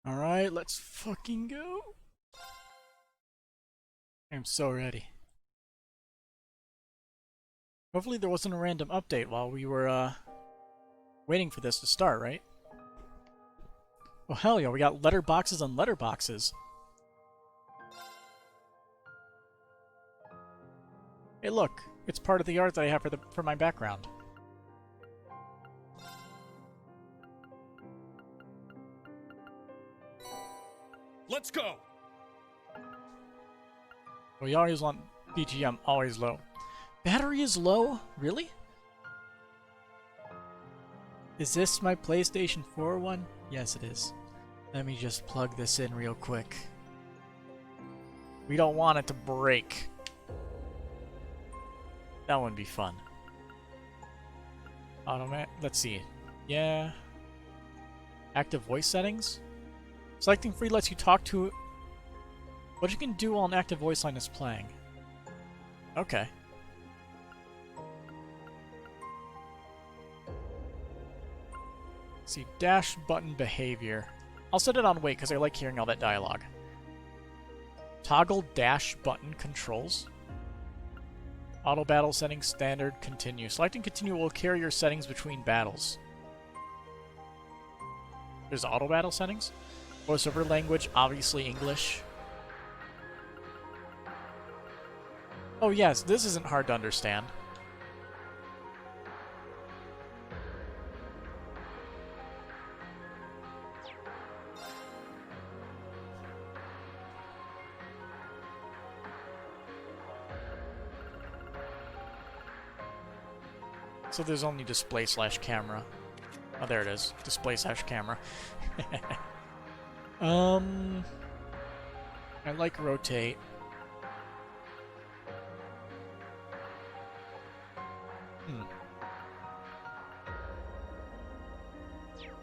Alright, let's fucking go. I'm so ready. Hopefully there wasn't a random update while we were, waiting for this to start, right? Oh hell yeah, we got letterboxes on letterboxes. Hey look, it's part of the art that I have for my background. Let's go! We always want BGM always low. Battery is low? Really? Is this my PlayStation 4 one? Yes, it is. Let me just plug this in real quick. We don't want it to break. That wouldn't be fun. Automat. Let's see. Yeah. Active voice settings? Selecting free lets you talk to... What you can do while an active voice line is playing. Okay. See, dash button behavior. I'll set it on wait because I like hearing all that dialogue. Toggle dash button controls. Auto battle settings standard continue. Selecting continue will carry your settings between battles. There's auto battle settings. Voiceover language, obviously English. Oh yes, this isn't hard to understand. So there's only display slash camera. Oh, there it is. Display slash camera. I like rotate.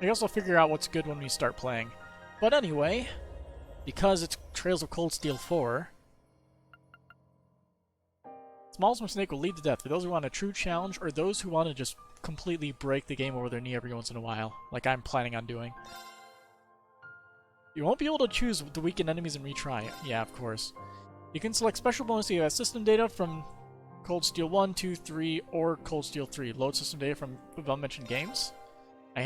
I guess I'll figure out what's good when we start playing. But anyway, because it's Trails of Cold Steel 4, smallest mistake will lead to death for those who want a true challenge or those who want to just completely break the game over their knee every once in a while, like I'm planning on doing. You won't be able to choose the weakened enemies and retry. Yeah, of course. You can select special bonus if you have system data from Cold Steel 1, 2, 3, or Cold Steel 3. Load system data from above-mentioned games. I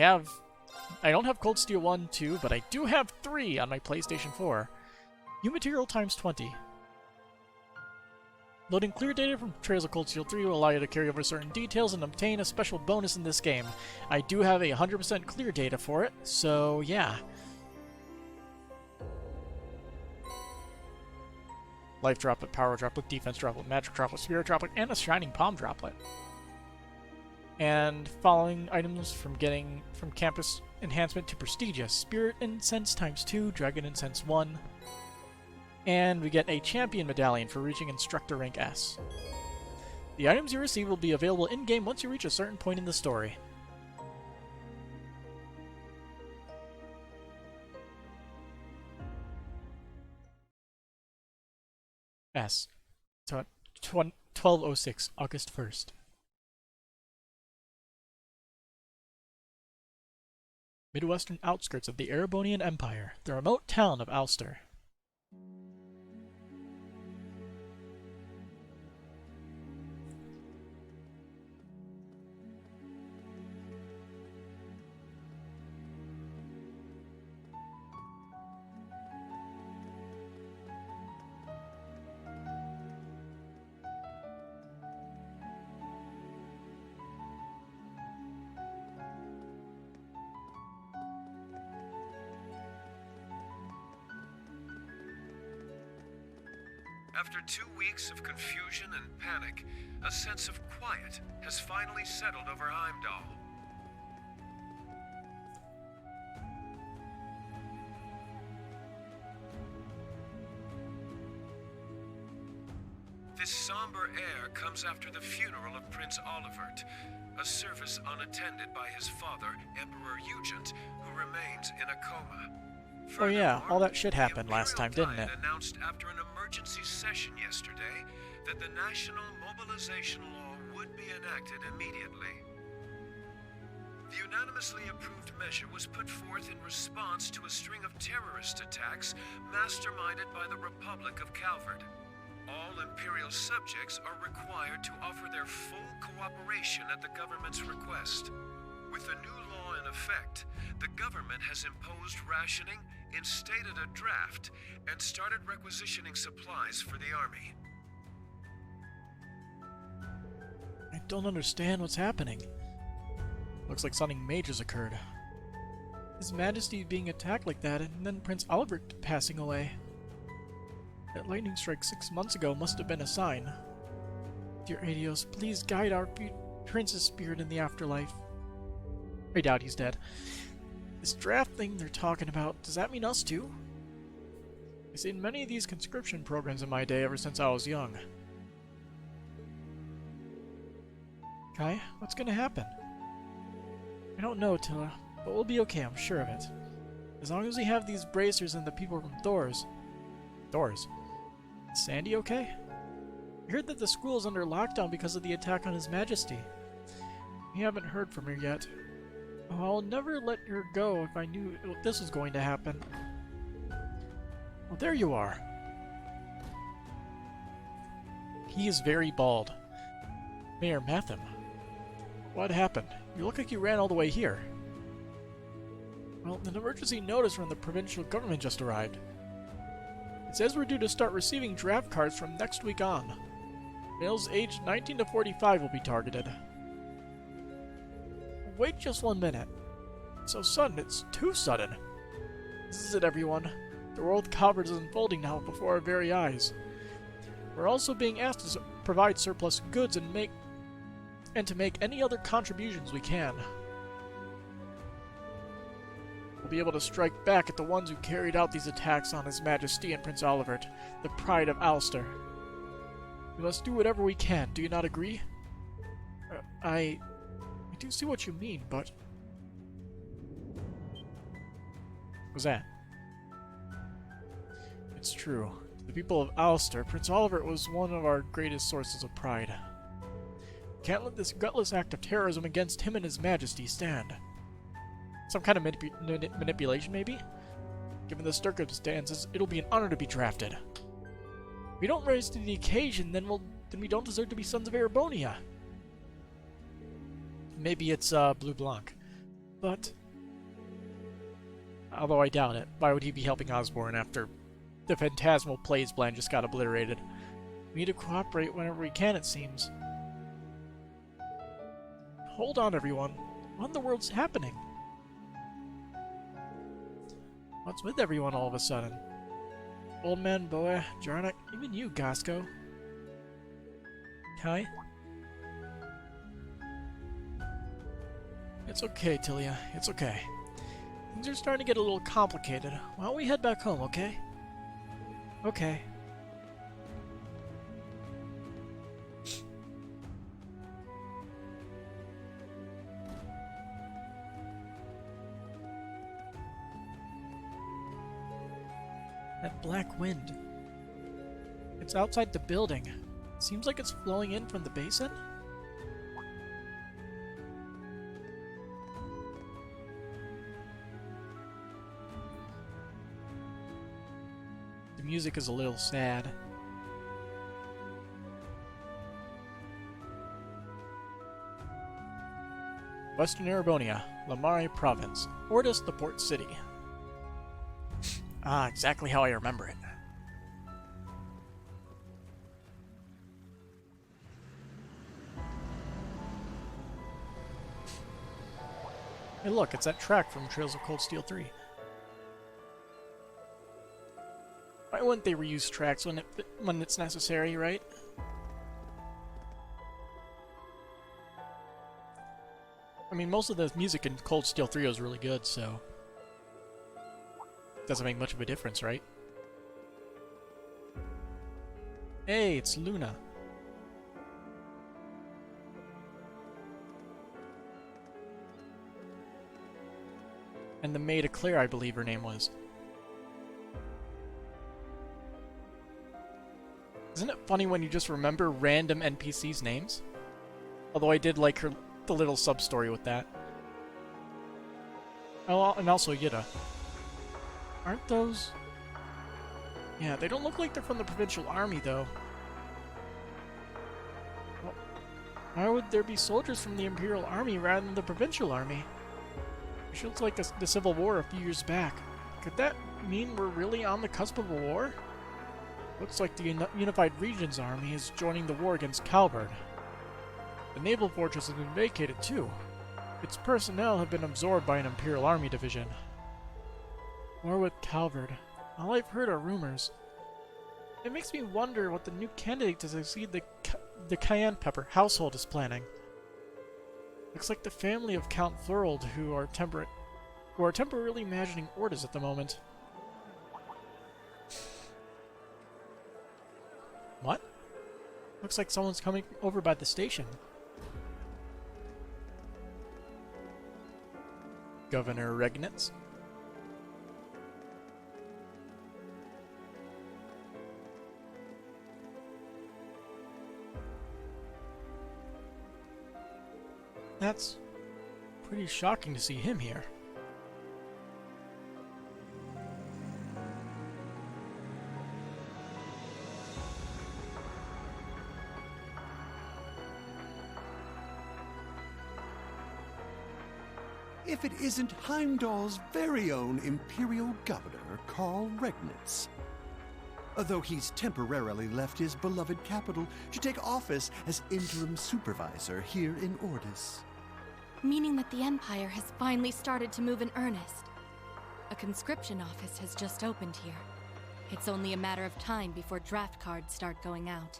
don't have Cold Steel 1, 2, but I do have 3 on my PlayStation 4. New material times 20. Loading clear data from Trails of Cold Steel 3 will allow you to carry over certain details and obtain a special bonus in this game. I do have a 100% clear data for it, so yeah. Life Droplet, Power Droplet, Defense Droplet, Magic Droplet, Spirit Droplet, and a Shining Palm Droplet. And following items from Campus Enhancement to Prestigious. Spirit Incense times 2, Dragon Incense 1. And we get a Champion Medallion for reaching Instructor Rank S. The items you receive will be available in-game once you reach a certain point in the story. S. 1206, August 1st. Midwestern outskirts of the Erebonian Empire, the remote town of Ulster. After 2 weeks of confusion and panic, a sense of quiet has finally settled over Heimdall. This somber air comes after the funeral of Prince Olivert, a service unattended by his father, Emperor Eugent, who remains in a coma. Oh yeah, all that shit happened last time, didn't it? Announced after an emergency session yesterday that the National Mobilization Law would be enacted immediately. The unanimously approved measure was put forth in response to a string of terrorist attacks masterminded by the Republic of Calvard. All Imperial subjects are required to offer their full cooperation at the government's request. With the new law in effect, the government has imposed rationing, instated a draft, and started requisitioning supplies for the army. I don't understand what's happening. Looks like something major's occurred. His Majesty being attacked like that, and then Prince Albert passing away. That lightning strike 6 months ago must have been a sign. Dear Adios, please guide our prince's spirit in the afterlife. I doubt he's dead. This draft thing they're talking about, does that mean us too? I've seen many of these conscription programs in my day ever since I was young. Kai, what's gonna happen? I don't know, Tilla, but we'll be okay, I'm sure of it. As long as we have these bracers and the people from Thors. Thors? Is Sandy okay? I heard that the school is under lockdown because of the attack on His Majesty. We haven't heard from her yet. Oh, I'll never let her go if I knew this was going to happen. Oh, there you are. He is very bald. Mayor Matham. What happened? You look like you ran all the way here. Well, an emergency notice from the provincial government just arrived. It says we're due to start receiving draft cards from next week on. Males aged 19 to 45 will be targeted. Wait just 1 minute. It's so sudden, it's too sudden. This is it, everyone. The world of Calvard is unfolding now before our very eyes. We're also being asked to provide surplus goods and to make any other contributions we can. We'll be able to strike back at the ones who carried out these attacks on His Majesty and Prince Olivert, the pride of Ulster. We must do whatever we can, do you not agree? I do see what you mean, but... What was that? It's true. To the people of Ulster, Prince Olivert was one of our greatest sources of pride. Can't let this gutless act of terrorism against him and His Majesty stand. Some kind of manipulation, maybe? Given the circumstances, it'll be an honor to be drafted. If we don't rise to the occasion, then we don't deserve to be sons of Erebonia. Maybe it's Blue Blanc. But... although I doubt it. Why would he be helping Osborne after the phantasmal plays plan just got obliterated? We need to cooperate whenever we can, it seems. Hold on, everyone. What in the world's happening? What's with everyone all of a sudden? Old Man Boa, Jarnock, even you, Gasco. Kai? It's okay, Tilia. It's okay. Things are starting to get a little complicated. Why don't we head back home, okay? Okay. That black wind. It's outside the building. Seems like it's flowing in from the basin? The music is a little sad. Western Erebonia, Lamare Province, Ortis the Port City. Ah, exactly how I remember it. Hey look, it's that track from Trails of Cold Steel 3. Why wouldn't they reuse tracks when it's necessary, right? I mean, most of the music in Cold Steel 3 was really good, so... doesn't make much of a difference, right? Hey, it's Luna. And the maid of Claire, I believe her name was. Isn't it funny when you just remember random NPCs' names? Although I did like the little sub-story with that. Oh, and also Yida. Aren't those... Yeah, they don't look like they're from the Provincial Army, though. Well, why would there be soldiers from the Imperial Army rather than the Provincial Army? It looks like the Civil War a few years back. Could that mean we're really on the cusp of a war? Looks like the Unified Regions Army is joining the war against Calvard. The naval fortress has been vacated, too. Its personnel have been absorbed by an Imperial Army division. War with Calvard. All I've heard are rumors. It makes me wonder what the new candidate to succeed the Cayenne Pepper household is planning. Looks like the family of Count Thorold who are temporarily imagining orders at the moment. What? Looks like someone's coming over by the station. Governor Regnitz? That's pretty shocking to see him here. If it isn't Heimdall's very own Imperial Governor, Karl Regnitz. Although he's temporarily left his beloved capital to take office as interim supervisor here in Ordis. Meaning that the Empire has finally started to move in earnest. A conscription office has just opened here. It's only a matter of time before draft cards start going out.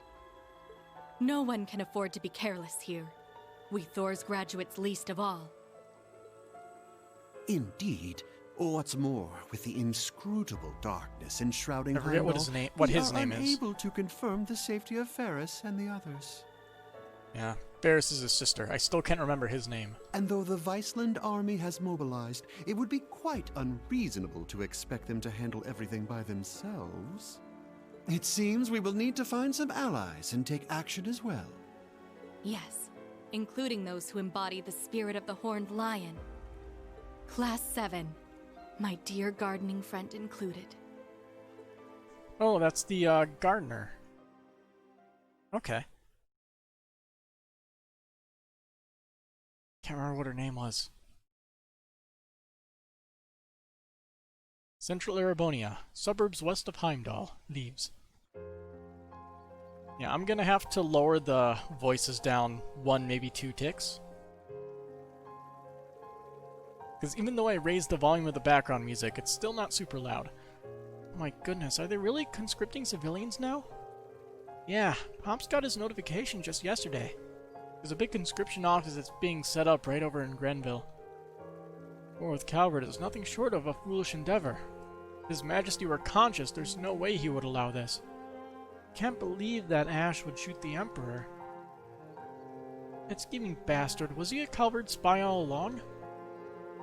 No one can afford to be careless here. We Thor's graduates least of all. Indeed. What's more, with the inscrutable darkness enshrouding I forget Heimdall, what his we are name is. unable to confirm the safety of Ferris and the others. Yeah, Ferris is his sister. I still can't remember his name. And though the Viceland army has mobilized, it would be quite unreasonable to expect them to handle everything by themselves. It seems we will need to find some allies and take action as well. Yes, including those who embody the spirit of the Horned Lion. Class 7, my dear gardening friend included. Oh, that's the gardener. Okay. Can't remember what her name was. Central Erebonia, suburbs west of Heimdall. Leaves. Yeah, I'm gonna have to lower the voices down 1, maybe 2 ticks. Because even though I raised the volume of the background music, it's still not super loud. Oh my goodness, are they really conscripting civilians now? Yeah, Pomps got his notification just yesterday. There's a big conscription office that's being set up right over in Grenville. War with Calvard is nothing short of a foolish endeavor. If His Majesty were conscious, there's no way he would allow this. Can't believe that Ash would shoot the Emperor. That scheming bastard, was he a Calvard spy all along?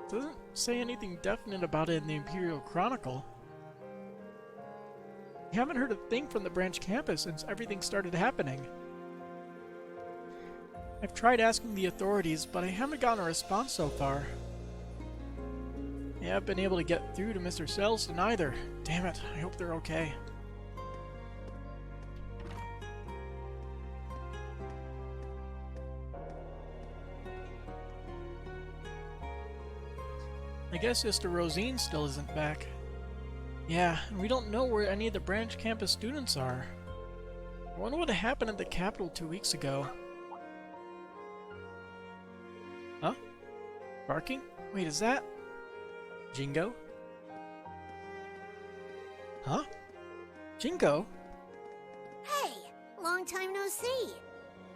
Doesn't say anything definite about it in the Imperial Chronicle. You haven't heard a thing from the branch campus since everything started happening. I've tried asking the authorities, but I haven't gotten a response so far. I haven't been able to get through to Mr. Selston either. Damn it, I hope they're okay. I guess Sister Rosine still isn't back. Yeah, and we don't know where any of the branch campus students are. I wonder what happened at the Capitol 2 weeks ago. Huh? Barking? Wait, is that... Jingo? Huh? Jingo? Hey, long time no see.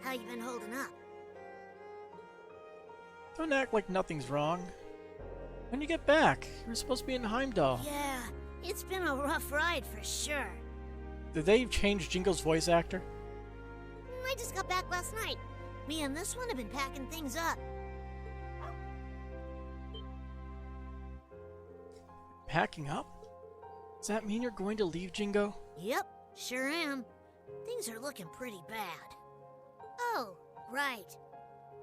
How you been holding up? Don't act like nothing's wrong. When you get back? You were supposed to be in Heimdall. Yeah, it's been a rough ride for sure. Did they change Jingo's voice actor? I just got back last night. Me and this one have been packing things up. Packing up? Does that mean you're going to leave, Jingo? Yep, sure am. Things are looking pretty bad. Oh, right.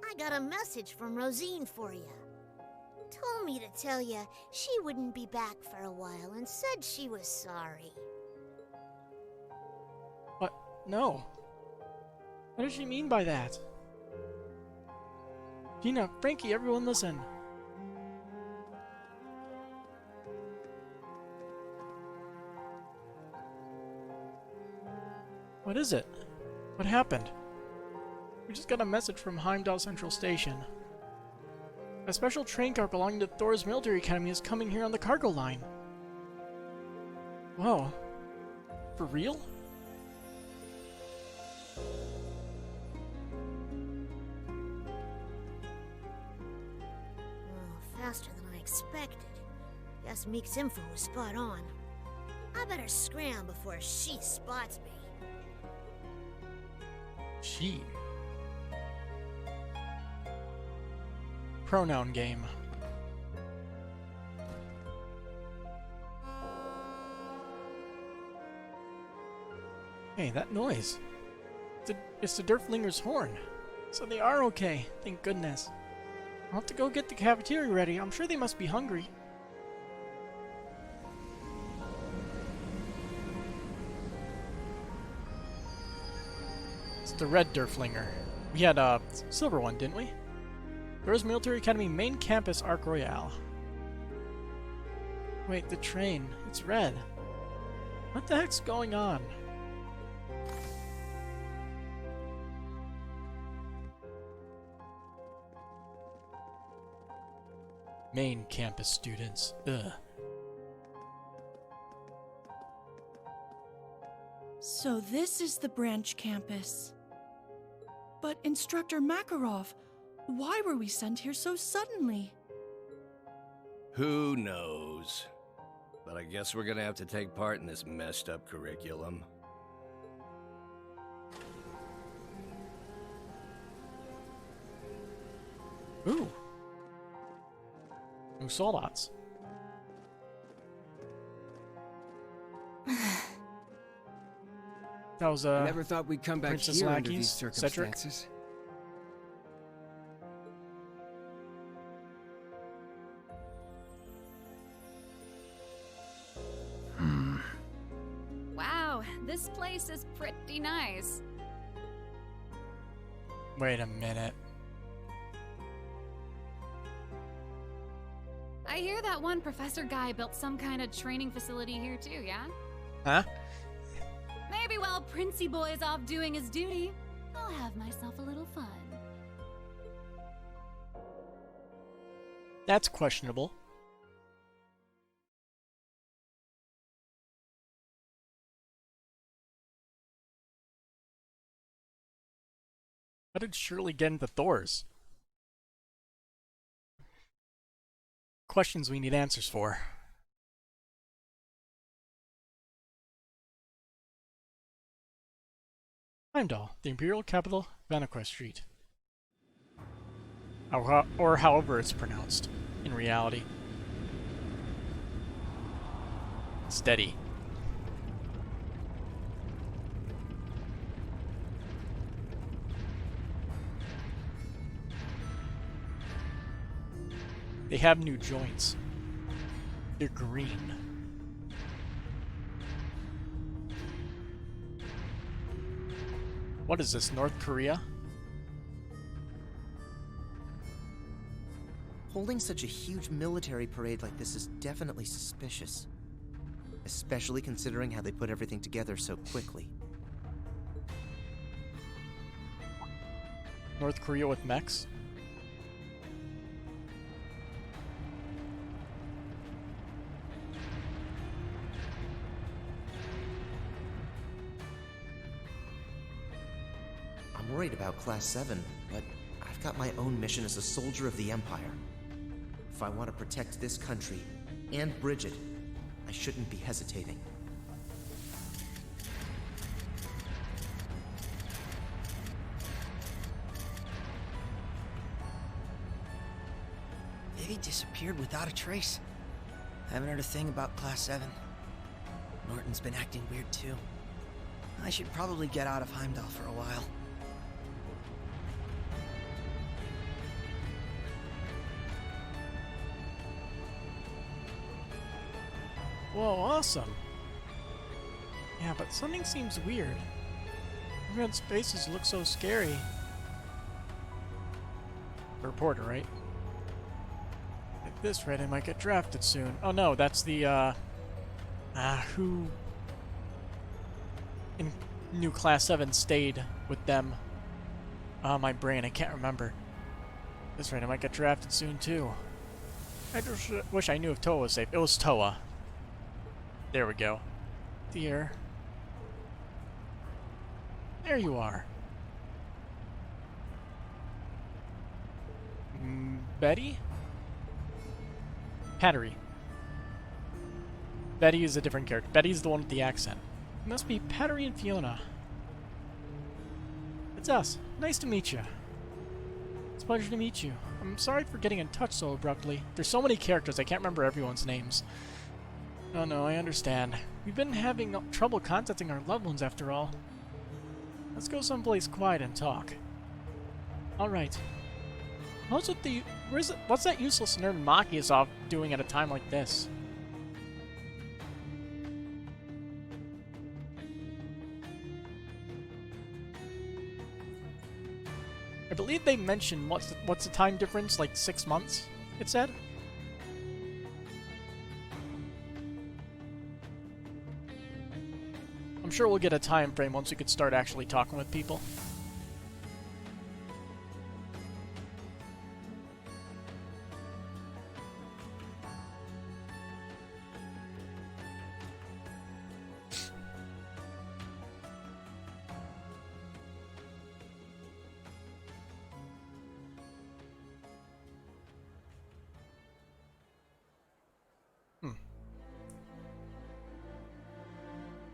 I got a message from Rosine for you. told me to tell you she wouldn't be back for a while and said she was sorry. What? No. What does she mean by that? Gina, Frankie, everyone listen. What is it? What happened? We just got a message from Heimdall Central Station. A special train car belonging to Thor's military academy is coming here on the cargo line. Whoa. For real? Oh, faster than I expected. Guess Meek's info was spot on. I better scram before she spots me. She. Pronoun game. Hey, that noise. It's the Derflinger's horn. So they are okay, thank goodness. I'll have to go get the cafeteria ready. I'm sure they must be hungry. It's the red Derflinger. We had a silver one, didn't we? Thor's Military Academy main campus, Arc Royale. Wait, the train. It's red. What the heck's going on? Main campus students. Ugh. So this is the branch campus. But Instructor Makarov, why were we sent here so suddenly? Who knows? But I guess we're gonna have to take part in this messed up curriculum. Ooh. New soldats. That was I never thought we'd come back Princess here under Lackeys, these Cedric. circumstances. Wow, this place is pretty nice. Wait a minute. I hear that one professor guy built some kind of training facility here too, yeah? Huh? Maybe while Princey Boy's off doing his duty, I'll have myself a little fun. That's questionable. How did Shirley get into Thor's? Questions we need answers for. Heimdall, the Imperial capital, Vanaquest Street. Or however it's pronounced in reality. Steady. They have new joints. They're green. What is this, North Korea? Holding such a huge military parade like this is definitely suspicious. Especially considering how they put everything together so quickly. North Korea with mechs? I'm worried about Class 7, but I've got my own mission as a soldier of the Empire. If I want to protect this country, and Bridget, I shouldn't be hesitating. They disappeared without a trace. Haven't heard a thing about Class 7. Norton's been acting weird too. I should probably get out of Heimdall for a while. Whoa, awesome. Yeah, but something seems weird. Everyone's faces look so scary. The reporter, right? At this rate, I might get drafted soon. Oh no, that's the, who in new Class 7 stayed with them. My brain, I can't remember. At this rate, I might get drafted soon too. I just wish I knew if Toa was safe. It was Toa. There we go. Dear. There you are. Betty? Pattery. Betty is a different character. Betty's the one with the accent. It must be Pattery and Fiona. It's us. Nice to meet you. It's a pleasure to meet you. I'm sorry for getting in touch so abruptly. There's so many characters, I can't remember everyone's names. Oh no, I understand. We've been having trouble contacting our loved ones after all. Let's go someplace quiet and talk. Alright. What's that useless nerd Maki is off doing at a time like this? I believe they mentioned what's the time difference, like 6 months, it said? I'm sure we'll get a time frame once we could start actually talking with people.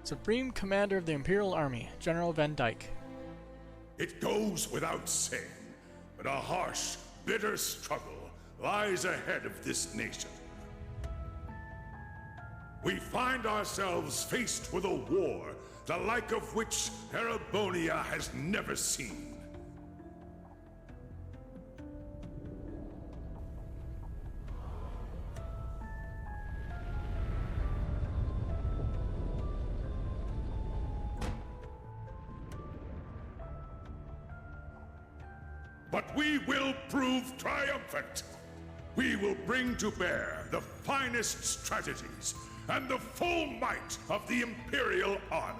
Supreme Commander of the Imperial Army, General Van Dyke. It goes without saying, but a harsh, bitter struggle lies ahead of this nation. We find ourselves faced with a war, the like of which Erebonia has never seen. But we will prove triumphant. We will bring to bear the finest strategies and the full might of the Imperial Army.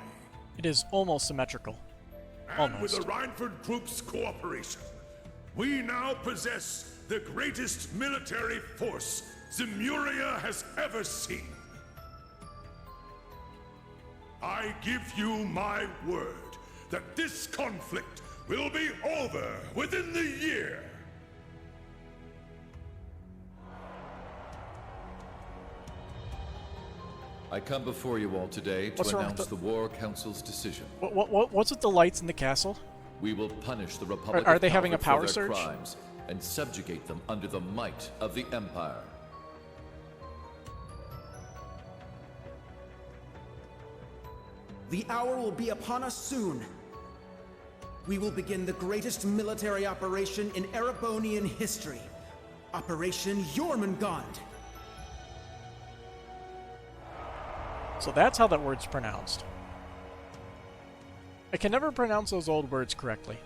It is almost symmetrical. And with the Reinford Group's cooperation, we now possess the greatest military force Zemuria has ever seen. I give you my word that this conflict will be over within the year. I come before you all today to announce the War Council's decision. What's with the lights in the castle? We will punish the Republic Are of they having a Calvert power for their surge? crimes and subjugate them under the might of the Empire. The hour will be upon us soon. We will begin the greatest military operation in Erebonian history. Operation Jormungand. So that's how that word's pronounced. I can never pronounce those old words correctly.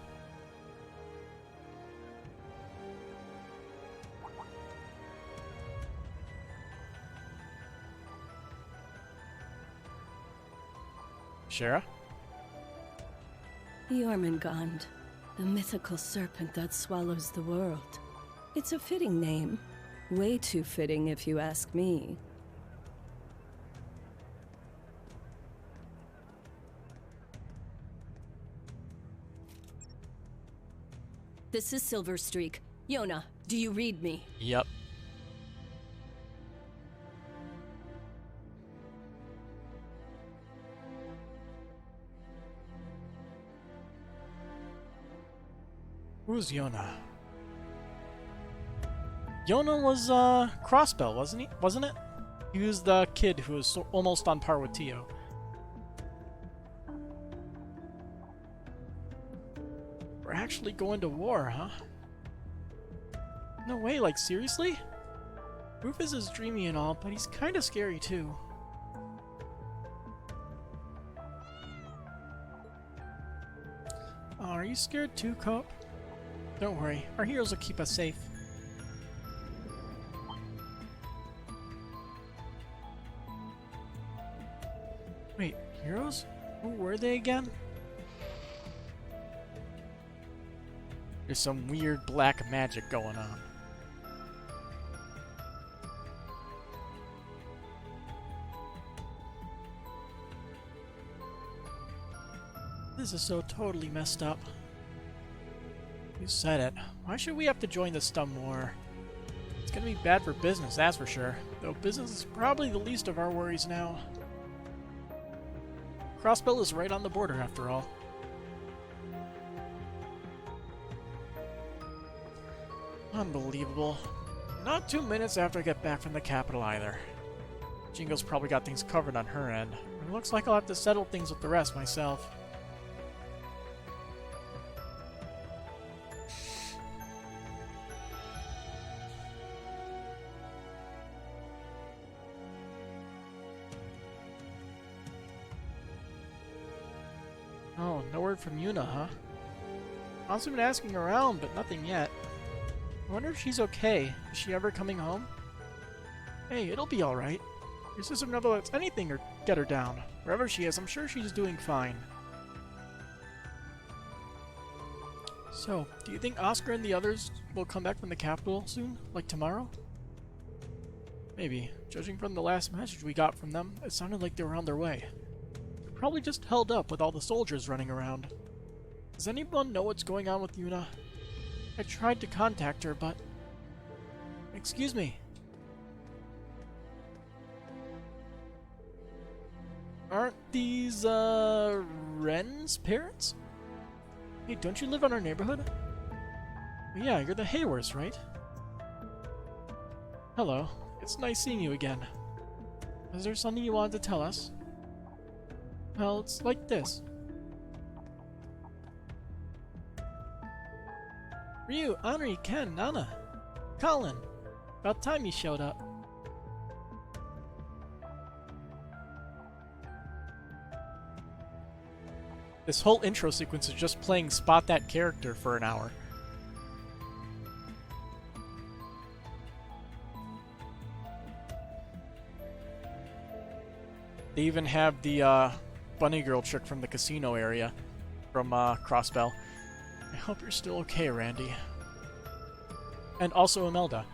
Shara? Jormungand, the mythical serpent that swallows the world. It's a fitting name. Way too fitting, if you ask me. This is Silverstreak. Yona, do you read me? Yep. Who's Yona? Yona was Crossbell, wasn't it? He was the kid who was almost on par with Tio. We're actually going to war, huh? No way, like seriously? Rufus is dreamy and all, but he's kinda scary too. are you scared too, Cope? Don't worry, our heroes will keep us safe. Wait, heroes? Who were they again? There's some weird black magic going on. This is so totally messed up. You said it. Why should we have to join the Stum War? It's gonna be bad for business, that's for sure. Though business is probably the least of our worries now. Crossbell is right on the border, after all. Unbelievable. Not 2 minutes after I get back from the capital either. Jingo's probably got things covered on her end. It looks like I'll have to settle things with the rest myself. Oh, no word from Yuna, huh? I've been asking around, but nothing yet. I wonder if she's okay. Is she ever coming home? Hey, it'll be alright. Your sister never lets anything or get her down. Wherever she is, I'm sure she's doing fine. So, do you think Oscar and the others will come back from the capital soon? Like tomorrow? Maybe. Judging from the last message we got from them, it sounded like they were on their way. Probably just held up with all the soldiers running around. Does anyone know what's going on with Yuna? I tried to contact her, but... Excuse me. Aren't these, Ren's parents? Hey, don't you live in our neighborhood? Yeah, you're the Haywers, right? Hello. It's nice seeing you again. Is there something you wanted to tell us? Well, it's like this. Ryu, Henri, Ken, Nana. Colin. About time you showed up. This whole intro sequence is just playing Spot That Character for an hour. They even have the, bunny girl chick from the casino area from Crossbell. I hope you're still okay, Randy. And also Imelda,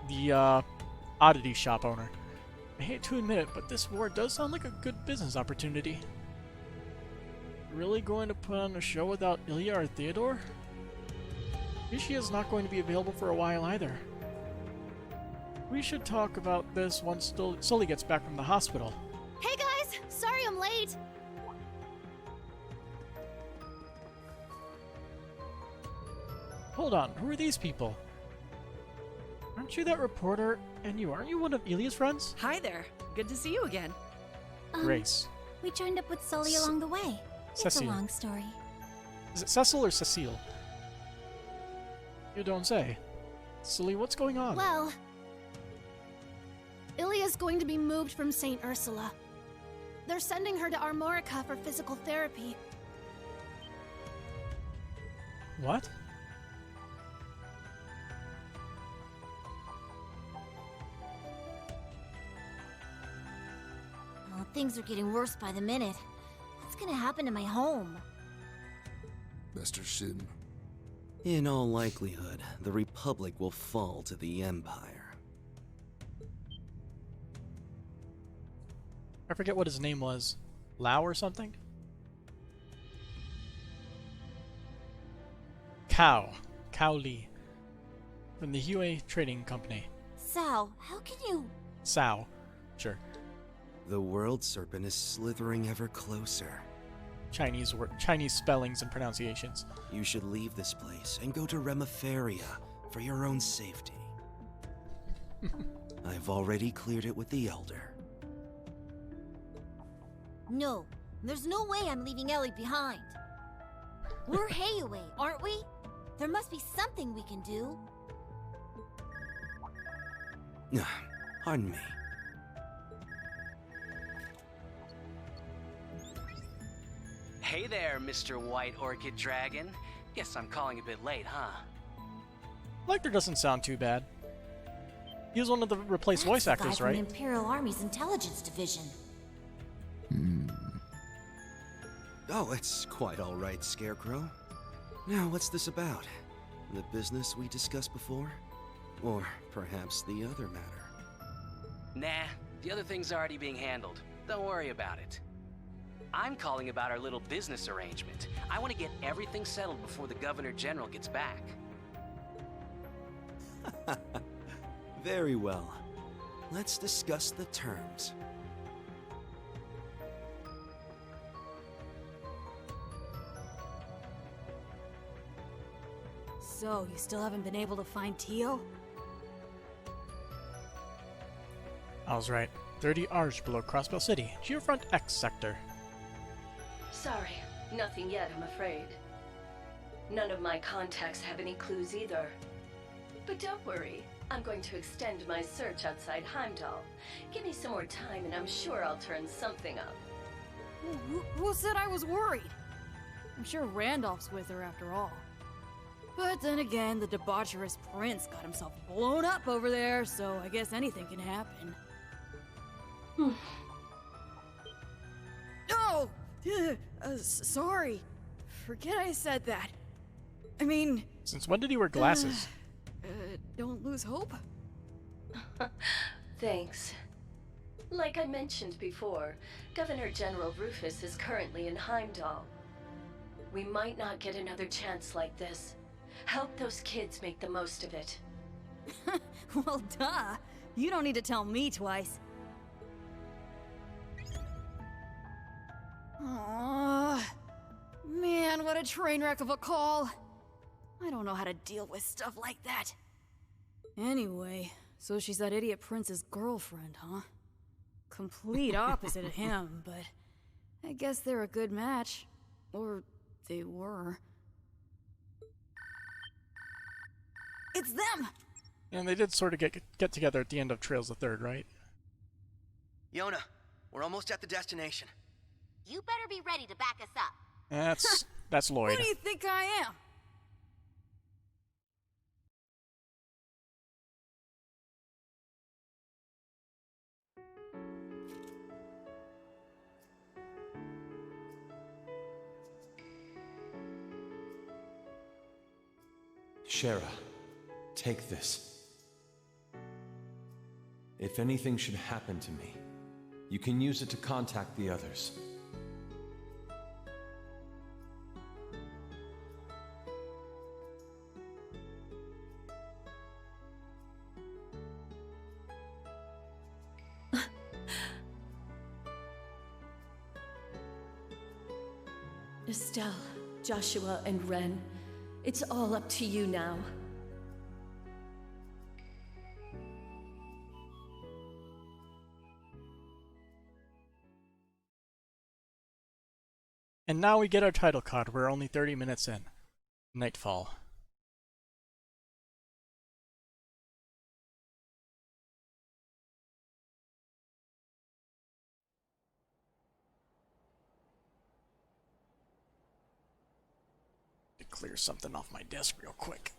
the oddity shop owner. I hate to admit it, but this war does sound like a good business opportunity. Really going to put on a show without Ilya or Theodore? Ishia's not going to be available for a while either. We should talk about this once Sully gets back from the hospital. Hey guys! Sorry I'm late! Hold on, who are these people? Aren't you that reporter? And aren't you one of Ilya's friends? Hi there. Good to see you again. Grace. We joined up with Sully along the way. It's Cecile. a long story. Is it Cecil or Cecile? You don't say. Sully, what's going on? Well, Ilya's going to be moved from St. Ursula. They're sending her to Armorica for physical therapy. What? Oh, things are getting worse by the minute. What's gonna happen to my home? Mr. Shin. In all likelihood, the Republic will fall to the Empire. I forget what his name was. Lau or something? Cao Li. From the Hue Trading Company. Sal, how can you... Sao. Sure. The World Serpent is slithering ever closer. Chinese spellings and pronunciations. You should leave this place and go to Remiferia for your own safety. I've already cleared it with the Elder. No, there's no way I'm leaving Ellie behind. We're Hayaway, aren't we? There must be something we can do. Pardon me. Hey there, Mr. White Orchid Dragon. Guess I'm calling a bit late, huh? Lecter doesn't sound too bad. He was one of the replaced voice That's the actors, guy right? from Imperial Army's intelligence division. Oh, it's quite all right, Scarecrow. Now, what's this about? The business we discussed before? Or perhaps the other matter? Nah, the other thing's already being handled. Don't worry about it. I'm calling about our little business arrangement. I want to get everything settled before the Governor General gets back. Very well. Let's discuss the terms. So, you still haven't been able to find Tio? I was right. 30 Arge below Crossbell City, Geofront X sector. Sorry, nothing yet, I'm afraid. None of my contacts have any clues either. But don't worry, I'm going to extend my search outside Heimdall. Give me some more time and I'm sure I'll turn something up. Who said I was worried? I'm sure Randolph's with her after all. But then again, the debaucherous prince got himself blown up over there, so I guess anything can happen. No! Sorry. Forget I said that. I mean... Since when did he wear glasses? Don't lose hope? Thanks. Like I mentioned before, Governor General Rufus is currently in Heimdall. We might not get another chance like this. Help those kids make the most of it. Well, duh. You don't need to tell me twice. Aww. Man, what a train wreck of a call. I don't know how to deal with stuff like that. Anyway, so she's that idiot prince's girlfriend, huh? Complete opposite of him, but I guess they're a good match. Or they were. It's them! And they did sort of get together at the end of Trails the Third, right? Yona, we're almost at the destination. You better be ready to back us up. That's Lloyd. Who do you think I am? Shara, take this. If anything should happen to me, you can use it to contact the others. Estelle, Joshua, and Ren, it's all up to you now. And now we get our title card. We're only 30 minutes in. Nightfall. Clear something off my desk real quick.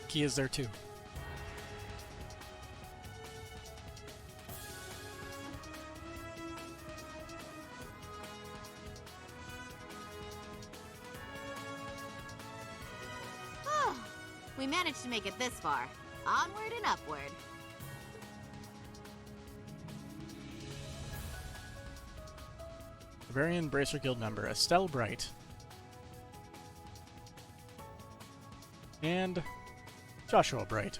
Key is there too. We managed to make it this far. Onward and upward. Bavarian Bracer Guild member Estelle Bright. And Joshua Bright.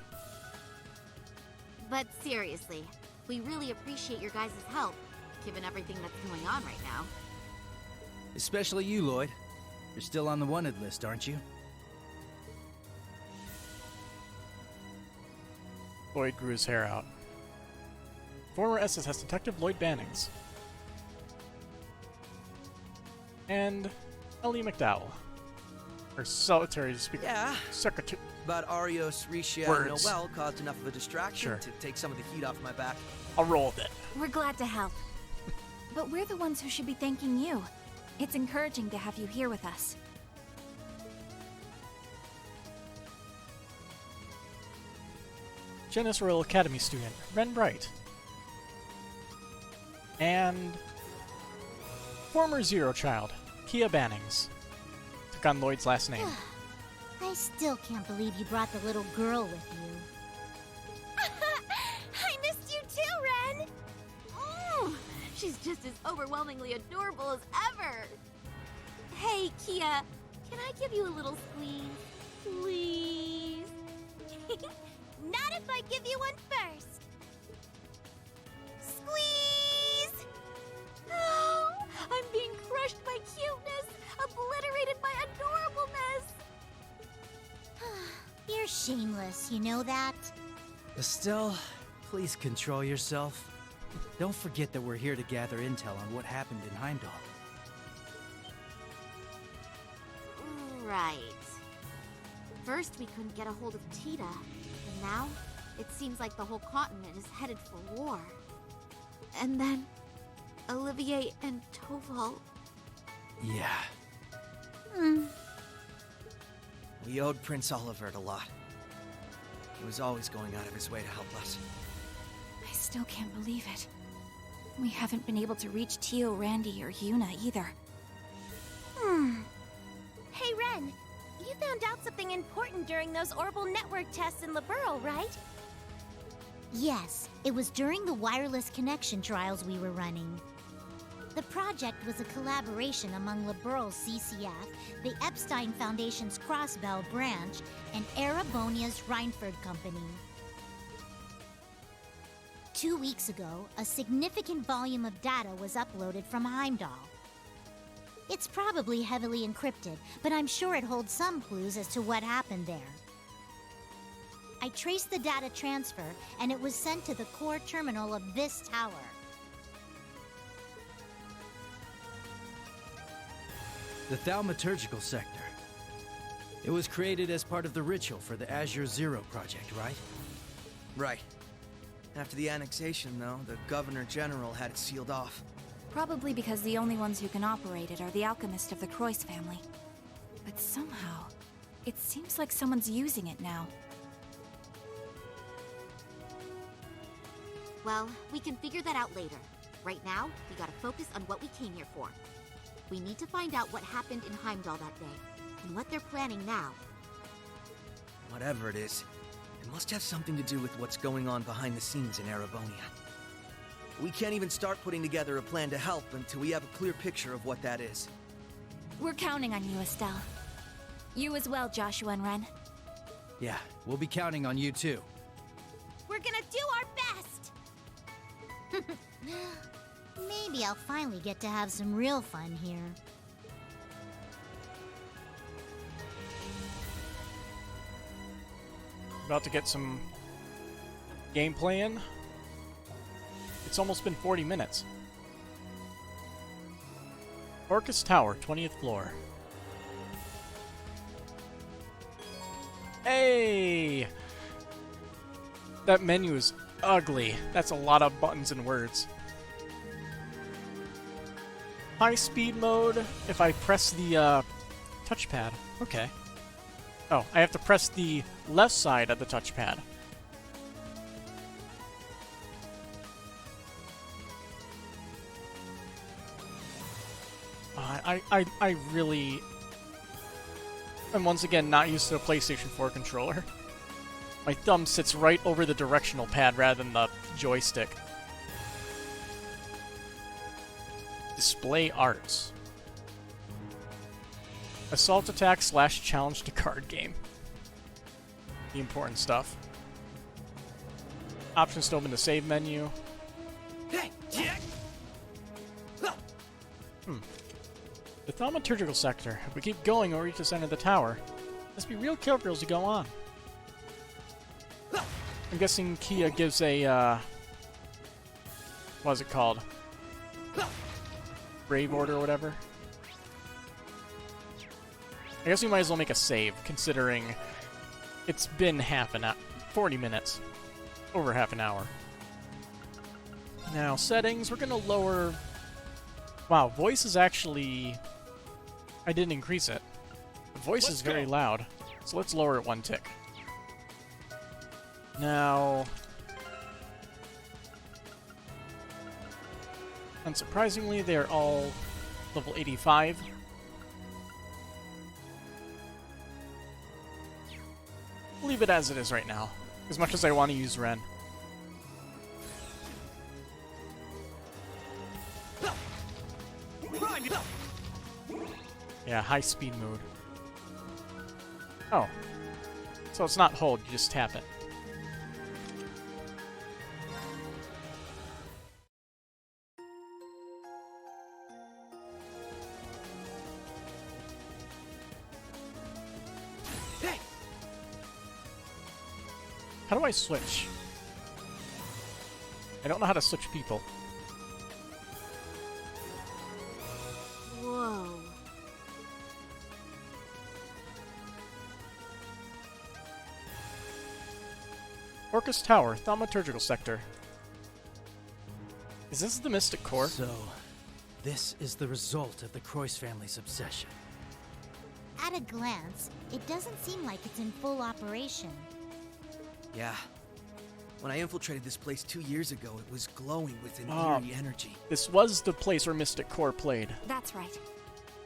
But seriously, we really appreciate your guys' help, given everything that's going on right now. Especially you, Lloyd. You're still on the wanted list, aren't you? Lloyd grew his hair out. Former SSS Detective Lloyd Bannings. And Ellie McDowell. Her solitary speaker. Yeah. Secretary. But Arios, Risha, and Noel caused enough of a distraction to take some of the heat off my back. I'll roll with it. We're glad to help. But we're the ones who should be thanking you. It's encouraging to have you here with us. Genis Royal Academy student, Ren Bright. And former Zero child, Kia Bannings. Took on Lloyd's last name. I still can't believe you brought the little girl with you. I missed you too, Ren! She's just as overwhelmingly adorable as ever! Hey, Kia, can I give you a little squeeze? Please? Not if I give you one first! Squeeze! Oh, I'm being crushed by cuteness, obliterated by adorableness! You're shameless, you know that? Estelle, please control yourself. Don't forget that we're here to gather intel on what happened in Heimdall. Right. First, we couldn't get a hold of Tita, and now it seems like the whole continent is headed for war. And then Olivier and Toval. Yeah. We owed Prince Olivert a lot. He was always going out of his way to help us. I still can't believe it. We haven't been able to reach Tio, Randy, or Yuna either. Hey, Ren, you found out something important during those Orbital Network tests in Liberl, right? Yes, it was during the wireless connection trials we were running. The project was a collaboration among Liberl's CCF, the Epstein Foundation's Crossbell branch, and Erebonia's Reinford Company. 2 weeks ago, a significant volume of data was uploaded from Heimdall. It's probably heavily encrypted, but I'm sure it holds some clues as to what happened there. I traced the data transfer, and it was sent to the core terminal of this tower. The Thaumaturgical Sector. It was created as part of the ritual for the Azure Zero project, right? Right. After the annexation, though, the Governor General had it sealed off. Probably because the only ones who can operate it are the alchemists of the Croix family. But somehow, it seems like someone's using it now. Well, we can figure that out later. Right now, we gotta focus on what we came here for. We need to find out what happened in Heimdall that day, and what they're planning now. Whatever it is, it must have something to do with what's going on behind the scenes in Erebonia. We can't even start putting together a plan to help until we have a clear picture of what that is. We're counting on you, Estelle. You as well, Joshua and Ren. Yeah, we'll be counting on you too. We're gonna do our best! Maybe I'll finally get to have some real fun here. About to get some gameplay in. It's almost been 40 minutes. Orcus Tower, 20th floor. Hey! That menu is ugly. That's a lot of buttons and words. High speed mode, if I press the touchpad. Okay. Oh, I have to press the left side of the touchpad. I really am once again not used to a PlayStation 4 controller. My thumb sits right over the directional pad rather than the joystick. Display arts. Assault attack / challenge to card game. the important stuff. Options to open the save menu. The thaumaturgical sector. If we keep going, we'll reach the center of the tower. Must be real characters as we go on. I'm guessing Kia gives a, what is it called? Brave order or whatever. I guess we might as well make a save, considering it's been 40 minutes. Over half an hour. Now, settings, we're gonna lower... Wow, voice is actually... I didn't increase it. The voice is very loud, so let's lower it one tick. Now... Unsurprisingly, they're all level 85. We'll leave it as it is right now, as much as I want to use Ren. Yeah, high speed mode. Oh. So it's not hold, you just tap it. Hey! How do I switch? I don't know how to switch people. Whoa. Orcus Tower, thaumaturgical sector. Is this the Mystic Core? So, this is the result of the Croix family's obsession. At a glance, it doesn't seem like it's in full operation. Yeah. When I infiltrated this place 2 years ago, it was glowing with an eerie energy. This was the place where Mystic Core played. That's right.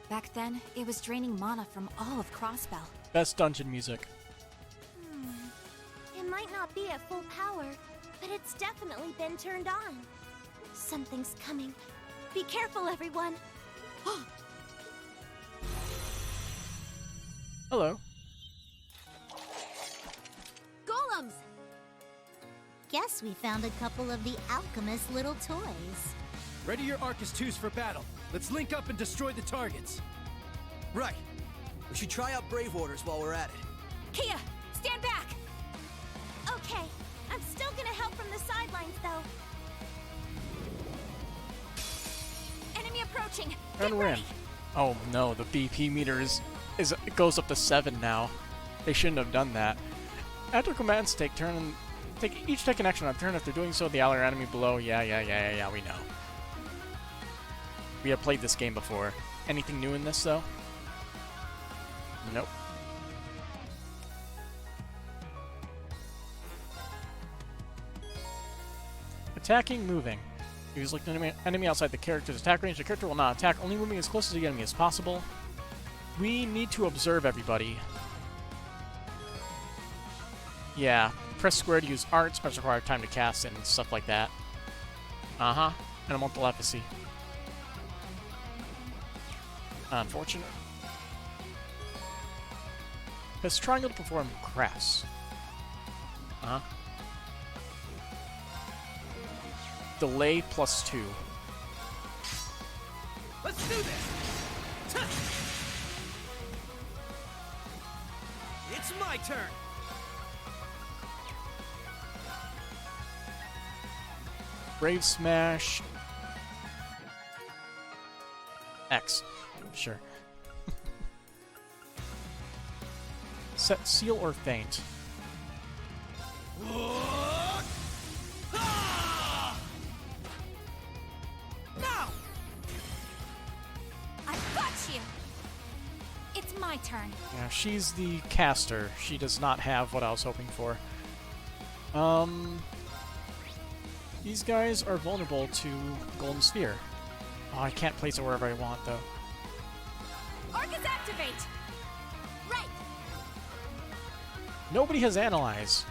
Back then, it was draining mana from all of Crossbell. Best dungeon music. It might not be at full power, but it's definitely been turned on. Something's coming. Be careful, everyone. Hello. Golems! Guess we found a couple of the alchemist's little toys. Ready your Arcus 2s for battle. Let's link up and destroy the targets. Right. We should try out Brave Orders while we're at it. Kia, stand back! Okay, I'm still gonna help from the sidelines, though. Enemy approaching! And Ren. Oh no, the BP meter it goes up to 7 now. They shouldn't have done that. After combatants take each take an action on turn. After doing so, the ally or enemy below. Yeah, we know. We have played this game before. Anything new in this, though? Nope. Attacking, moving. If you select an enemy outside the character's attack range, the character will not attack, only moving as close to the enemy as possible. We need to observe everybody. Yeah, press square to use arts, but require time to cast it and stuff like that. And I want telepathy. Unfortunate. Press triangle to perform crafts. Delay +2. Let's do this! It's my turn! Brave Smash. X. Sure. Set Seal or Feint. No! I've got you! It's my turn. Yeah, she's the caster. She does not have what I was hoping for. These guys are vulnerable to Golden Sphere. Oh, I can't place it wherever I want, though. Arcus activate! Right! Nobody has Analyze.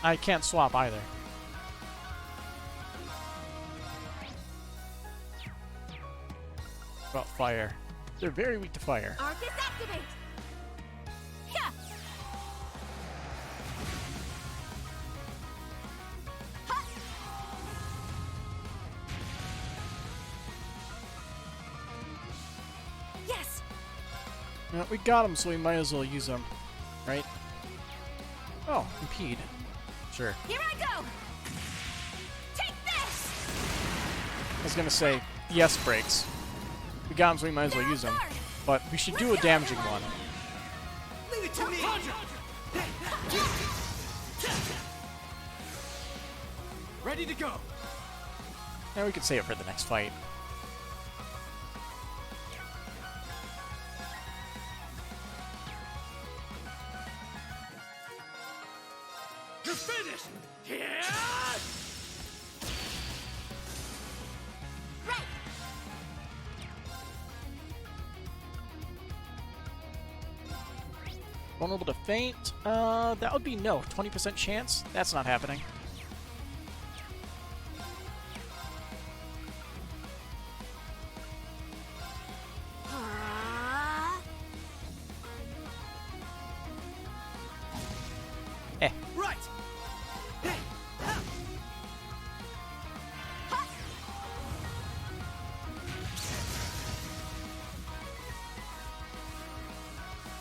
I can't swap either. What about fire? They're very weak to fire. Arcus activate! Yeah! Yeah, we got them, so we might as well use them, right? Oh, impede. Sure. Here I go! Take this! I was gonna say, the S breaks. We got them, so we might as well use them. But we should do a damaging one. Leave it to me! Ready to go! Now we could save it for the next fight. You're finished! Yeah! Right! Vulnerable to faint? That would be no. 20% chance? That's not happening. Right!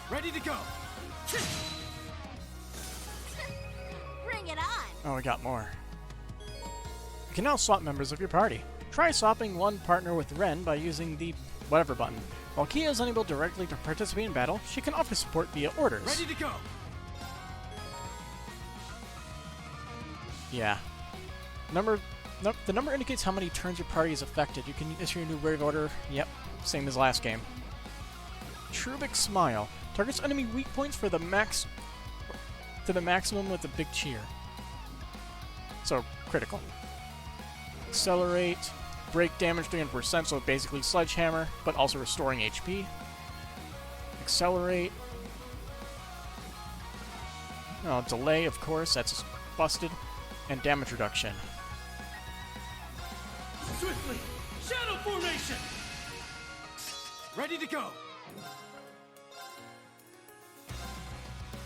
Ready to go! Bring it on! Oh, we got more. You can now swap members of your party. Try swapping one partner with Ren by using the whatever button. While Kia is unable directly to participate in battle, she can offer support via orders. Ready to go! Yeah. The number indicates how many turns your party is affected. You can issue a new wave order. Yep, same as last game. Trubik Smile. Targets enemy weak points for the maximum with a big cheer. So, critical. Accelerate. Break damage 300%, so basically Sledgehammer, but also restoring HP. Accelerate. Oh, delay, of course, that's busted. And damage reduction. Swiftly! Shadow formation! Ready to go!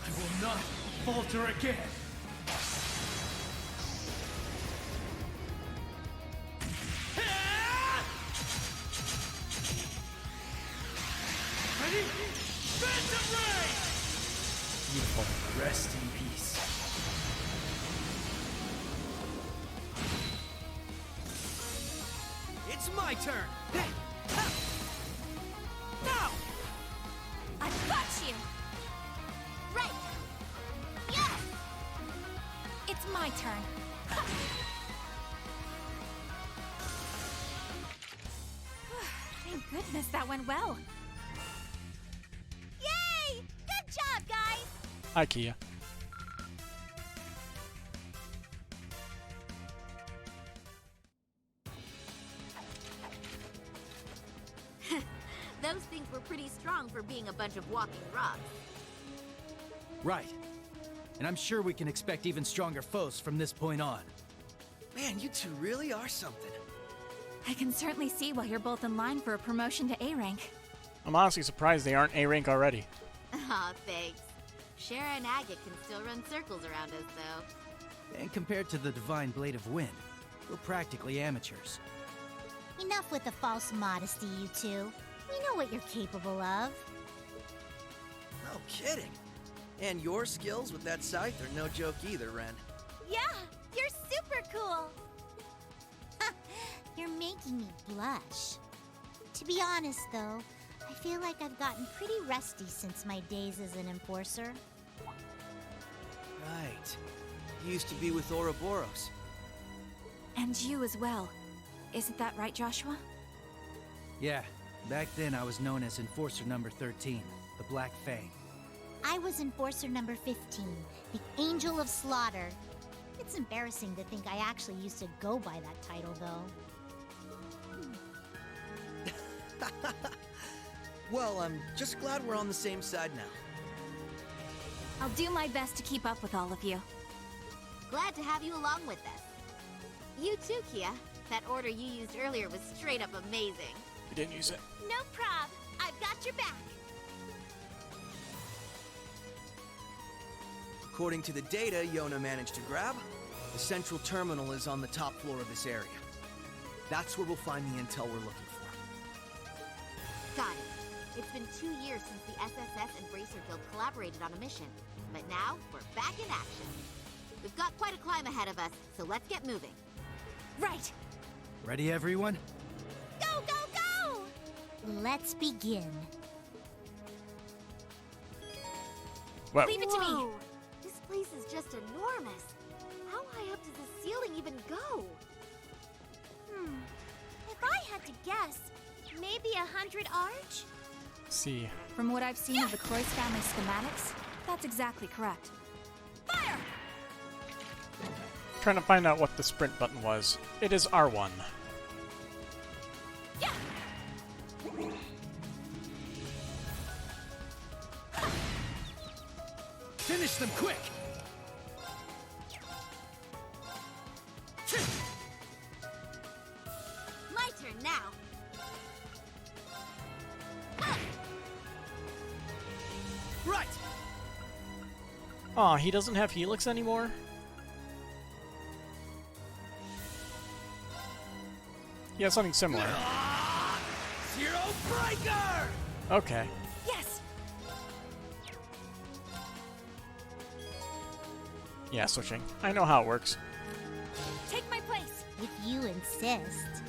I will not falter again! Ready? Phantom Ray! Beautiful. Rest in peace. It's my turn! Now! I've got you! Right! Yes! It's my turn. Thank goodness that went well. Yay! Good job, guys! Hi, Kia. Those things were pretty strong for being a bunch of walking rocks. Right. And I'm sure we can expect even stronger foes from this point on. Man, you two really are something. I can certainly see why you're both in line for a promotion to A rank. I'm honestly surprised they aren't A rank already. Aw, thanks. Shara and Agate can still run circles around us, though. And compared to the Divine Blade of Wind, we're practically amateurs. Enough with the false modesty, you two. We know what you're capable of. No kidding. And your skills with that scythe are no joke either, Ren. Yeah, you're super cool. You're making me blush. To be honest, though, I feel like I've gotten pretty rusty since my days as an enforcer. Right. You used to be with Ouroboros. And you as well. Isn't that right, Joshua? Yeah, back then I was known as Enforcer number 13, the Black Fang. I was Enforcer number 15, the Angel of Slaughter. It's embarrassing to think I actually used to go by that title, though. Well, I'm just glad we're on the same side now. I'll do my best to keep up with all of you. Glad to have you along with us. You too, Kia. That order you used earlier was straight up amazing. We didn't use it. No prob. I've got your back. According to the data Yona managed to grab, the central terminal is on the top floor of this area. That's where we'll find the intel we're looking for. Got it. It's been 2 years since the SSS and Bracer Guild collaborated on a mission, but now we're back in action. We've got quite a climb ahead of us, so let's get moving. Right! Ready, everyone? Go, go, go! Let's begin. Well, Leave it to me! This place is just enormous. How high up does the ceiling even go? If I had to guess, maybe 100 arch? see. From what I've seen of the Croix family schematics, that's exactly correct. Fire! Trying to find out what the sprint button was. It is R1. Yeah! Finish them quick! My turn now. Right! Aw, he doesn't have Helix anymore? Yeah, something similar. Zero Breaker! Okay. Yes! Yeah, switching. I know how it works. Take my place! If you insist.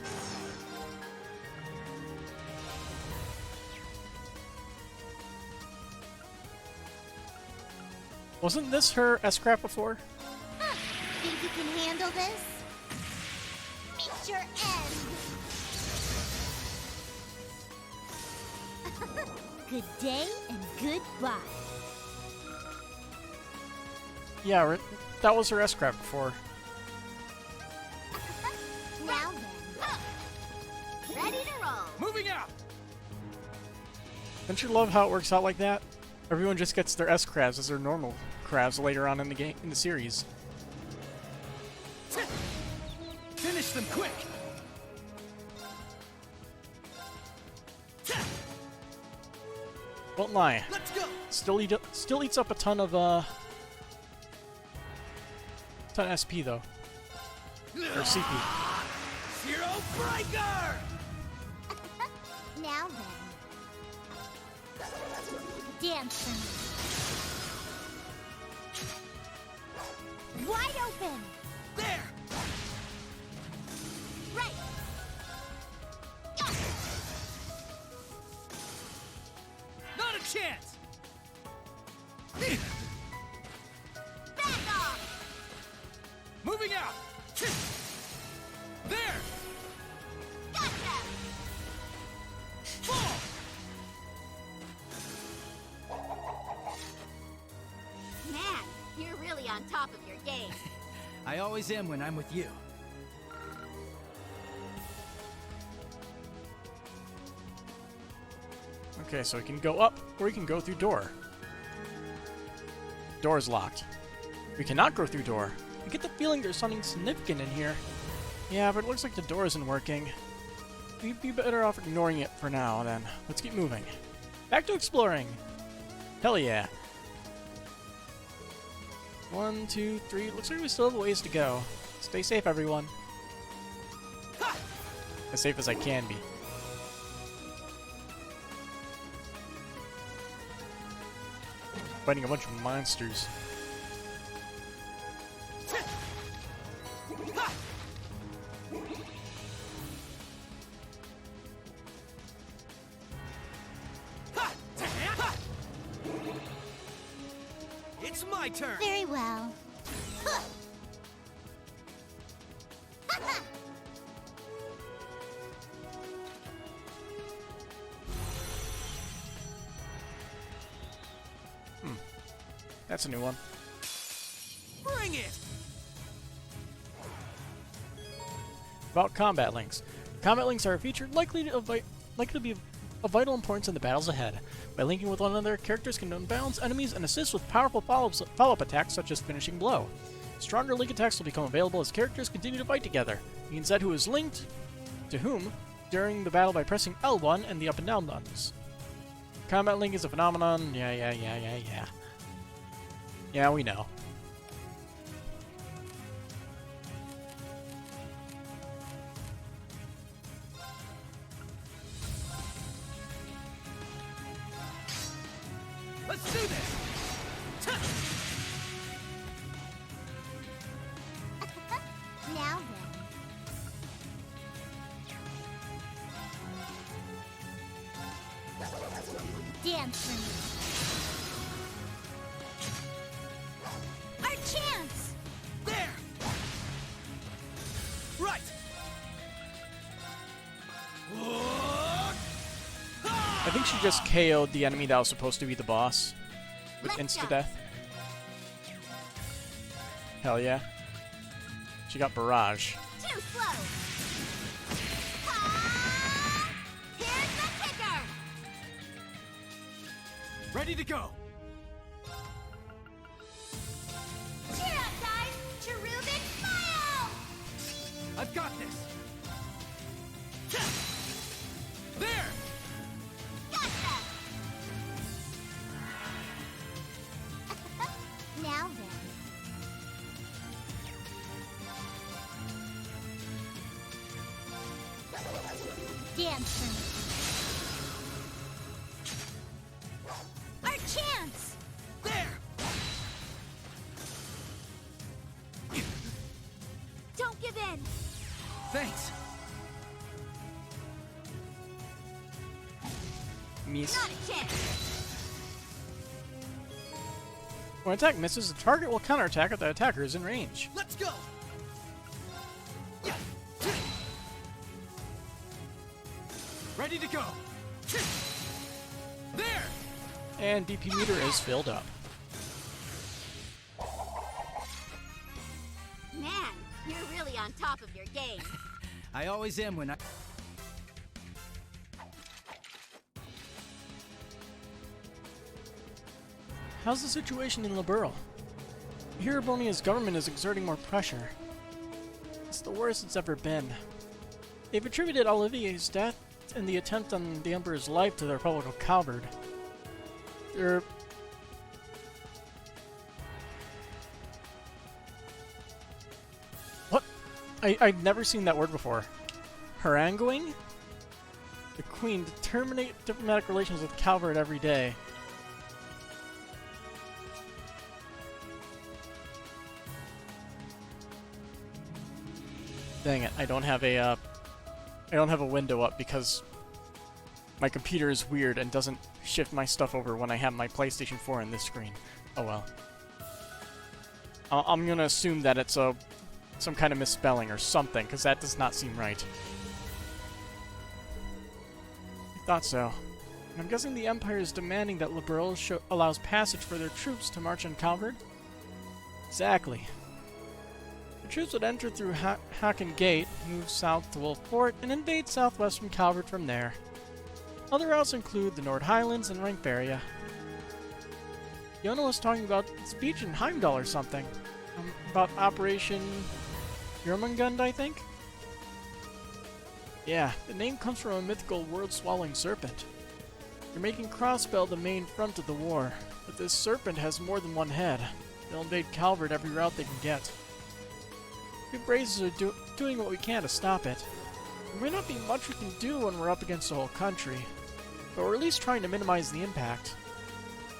Wasn't this her S-Crap before? Think you can handle this? Meet your end! Good day and goodbye. Yeah, that was her S-Crap before. Now then. Ready to roll. Moving out! Don't you love how it works out like that? Everyone just gets their S-Crabs as their normal crabs later on in the game, in the series. Finish them quick! Won't lie. Let's go! Still eats up a ton of SP though. Or CP. Zero Breaker! Now then. Dance for me. Wide open! There! Right! Not a chance! Back off! Moving out! There! Gotcha! Fall! Man, you're really on top of your game. I always am when I'm with you. Okay, so we can go up, or we can go through door. Door is locked. We cannot go through door. I get the feeling there's something significant in here. Yeah, but it looks like the door isn't working. We'd be better off ignoring it for now, then. Let's keep moving. Back to exploring! Hell yeah. 1, 2, 3. Looks like we still have a ways to go. Stay safe, everyone. As safe as I can be. Fighting a bunch of monsters. It's my turn! Very well. That's a new one. Bring it! About combat links. Combat links are a feature likely to be of vital importance in the battles ahead. By linking with one another, characters can unbalance enemies and assist with powerful follow-up attacks such as Finishing Blow. Stronger link attacks will become available as characters continue to fight together. You can set who is linked to whom during the battle by pressing L1 and the up and down buttons. Combat link is a phenomenon. Yeah. Yeah, we know. Let's do this! Now then. Dance for me. Our chance! There! Right! I think she just KO'd the enemy that was supposed to be the boss with insta-death. Hell yeah. She got barrage. Too slow. Here's the kicker. Ready to go! Cheer up, guys! Cherubic smile! I've got this! There! Gotcha! Now then. Dance for me. Our chance! There! Don't give in! Thanks! Miss. Not a chance! When attack misses, the target will counterattack if the attacker is in range. Let's go! Ready to go! There! And DP meter is filled up. Man, you're really on top of your game. I always am when I... How's the situation in Liberl? Erebonia's government is exerting more pressure. It's the worst it's ever been. They've attributed Olivier's death and the attempt on the Emperor's life to the Republic of Calvard. They're... What? I'd never seen that word before. Haranguing? The Queen to terminate diplomatic relations with Calvard every day. Dang it, I don't have a window up because my computer is weird and doesn't shift my stuff over when I have my PlayStation 4 on this screen. Oh well. I'm gonna assume that it's some kind of misspelling or something, because that does not seem right. I thought so. And I'm guessing the Empire is demanding that Liberl allows passage for their troops to march on Calvard? Exactly. The troops would enter through Hacken Gate, move south to Wolf Fort, and invade southwestern Calvard from there. Other routes include the Nord Highlands and Rankbaria. Yona was talking about a speech in Heimdall or something. About Operation Jormungand, I think? Yeah, the name comes from a mythical world-swallowing serpent. They're making Crossbell the main front of the war, but this serpent has more than one head. They'll invade Calvard every route they can get. We Braces are doing what we can to stop it. There may not be much we can do when we're up against the whole country, but we're at least trying to minimize the impact.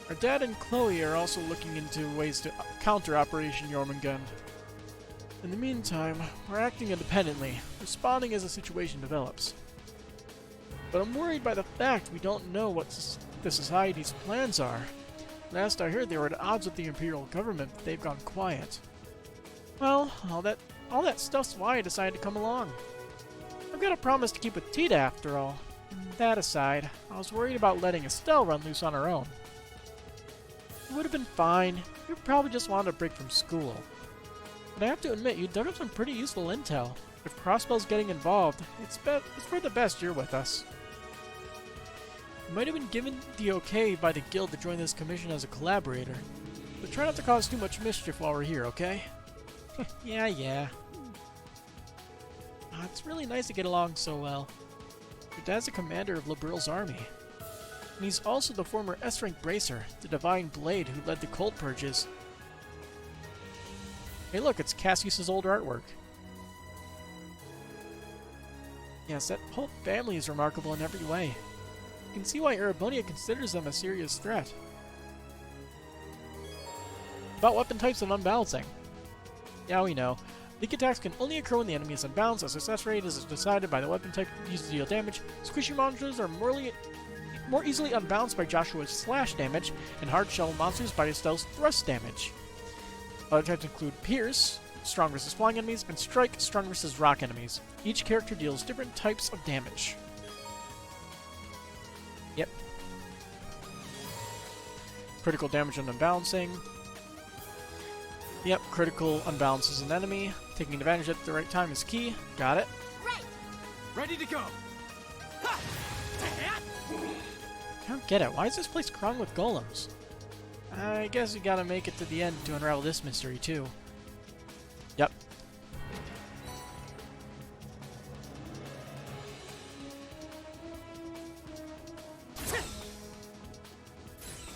Our dad and Chloe are also looking into ways to counter Operation Jormungand. In the meantime, we're acting independently, responding as the situation develops. But I'm worried by the fact we don't know what the Society's plans are. Last I heard they were at odds with the Imperial government, but they've gone quiet. Well, all that stuff's why I decided to come along. I've got a promise to keep with Tita after all. That aside, I was worried about letting Estelle run loose on her own. It would have been fine. You probably just wanted a break from school. But I have to admit, you dug up some pretty useful intel. If Crossbell's getting involved, it's for the best you're with us. You might have been given the okay by the guild to join this commission as a collaborator. But try not to cause too much mischief while we're here, okay? Yeah. It's really nice to get along so well. Your dad's the commander of Liberl's army. And he's also the former S-rank Bracer, the Divine Blade who led the Cold Purges. Hey look, it's Cassius's old artwork. Yes, that whole family is remarkable in every way. You can see why Erebonia considers them a serious threat. About weapon types and unbalancing. Yeah, we know. Leak attacks can only occur when the enemy is unbalanced. The success rate is decided by the weapon type used to deal damage. Squishy monsters are more easily unbalanced by Joshua's slash damage, and hard shell monsters by Estelle's thrust damage. Other types include Pierce, strong versus flying enemies, and Strike, strong versus rock enemies. Each character deals different types of damage. Yep. Critical damage and unbalancing. Yep, critical unbalances an enemy. Taking advantage at the right time is key. Got it. Right. Ready to go. Ha! I don't get it. Why is this place crawling with golems? I guess you gotta make it to the end to unravel this mystery, too. Yep.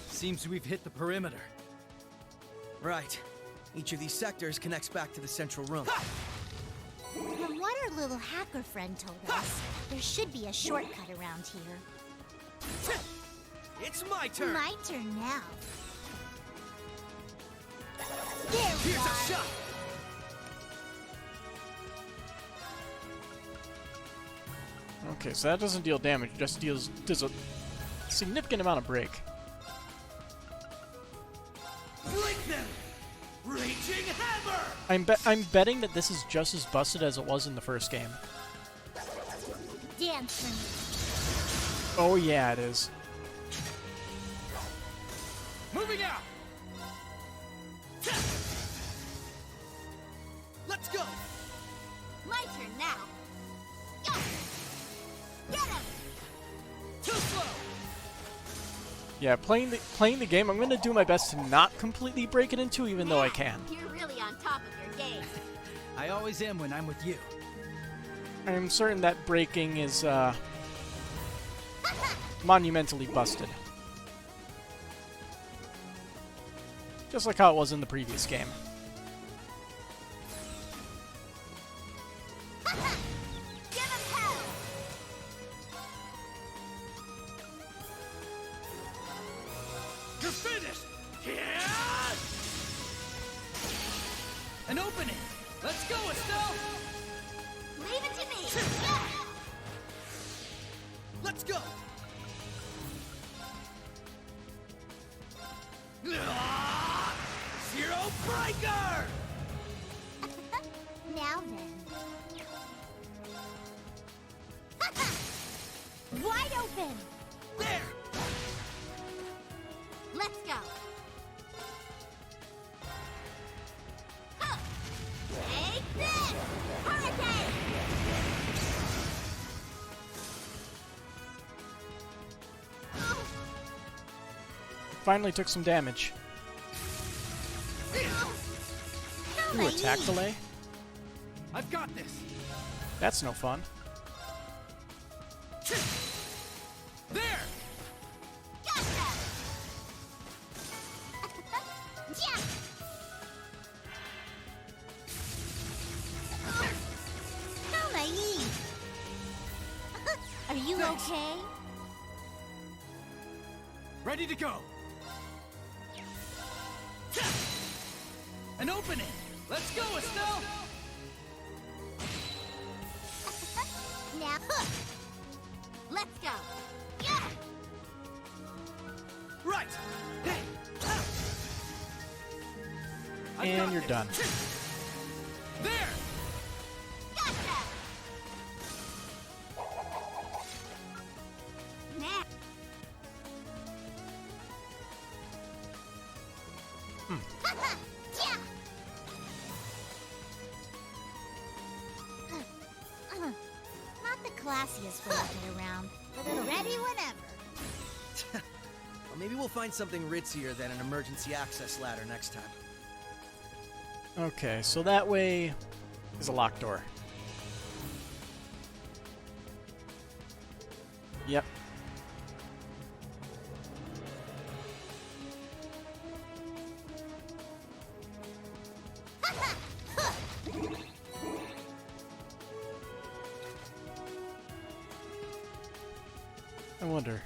Seems we've hit the perimeter. Right. Each of these sectors connects back to the central room. From what our little hacker friend told us, there should be a shortcut around here. It's my turn! My turn now. Here's a shot! Okay, so that doesn't deal damage, it just does a significant amount of break. Flick them! Raging hammer! I'm betting that this is just as busted as it was in the first game. Dance for me. Oh yeah, it is. Moving out! Let's go! My turn now. Go! Get him! Too slow! Yeah, playing the game, I'm gonna do my best to not completely break it in two, even though I can. You're really on top of your game. I always am when I'm with you. I'm certain that breaking is monumentally busted. Just like how it was in the previous game. Give him hell! You're finished! Yeah! An opening! Let's go, Estelle! Leave it to me! Yeah! Let's go! Zero Breaker! Now then. Wide open! There! Let's go! Take this! Hurricane! Finally took some damage. Ooh, attack delay? I've got this! That's no fun. There! Gotcha! Yeah! How naive! Are you okay? Ready to go! An opening! Let's go, Estelle! Now, let's go! Yeah! Right! Hey! And you're done. There! Gotcha! Now. Yeah! Not the classiest way to get around, but ready whenever. Well, maybe we'll find something ritzier than an emergency access ladder next time. Okay, so that way is a locked door. Yep. I wonder.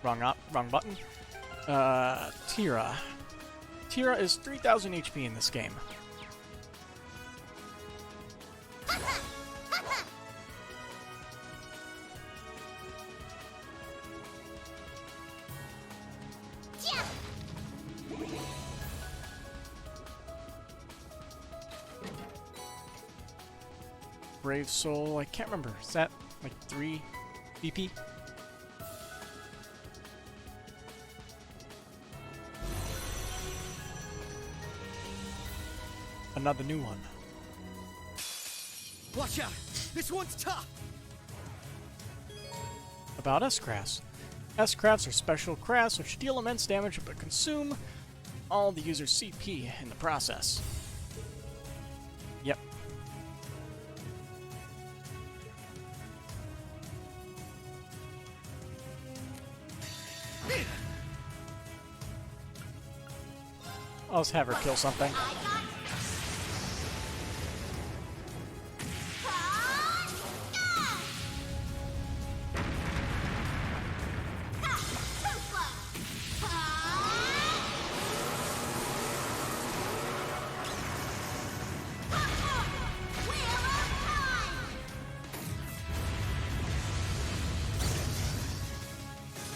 Wrong button. Tira. Tira is 3000 HP in this game. Brave Soul, I can't remember. Is that like 3 BP? Another new one. Watch out! This one's tough! About S-Crafts. S-Crafts are special crafts which deal immense damage but consume all the user's CP in the process. Yep. I'll just have her kill something.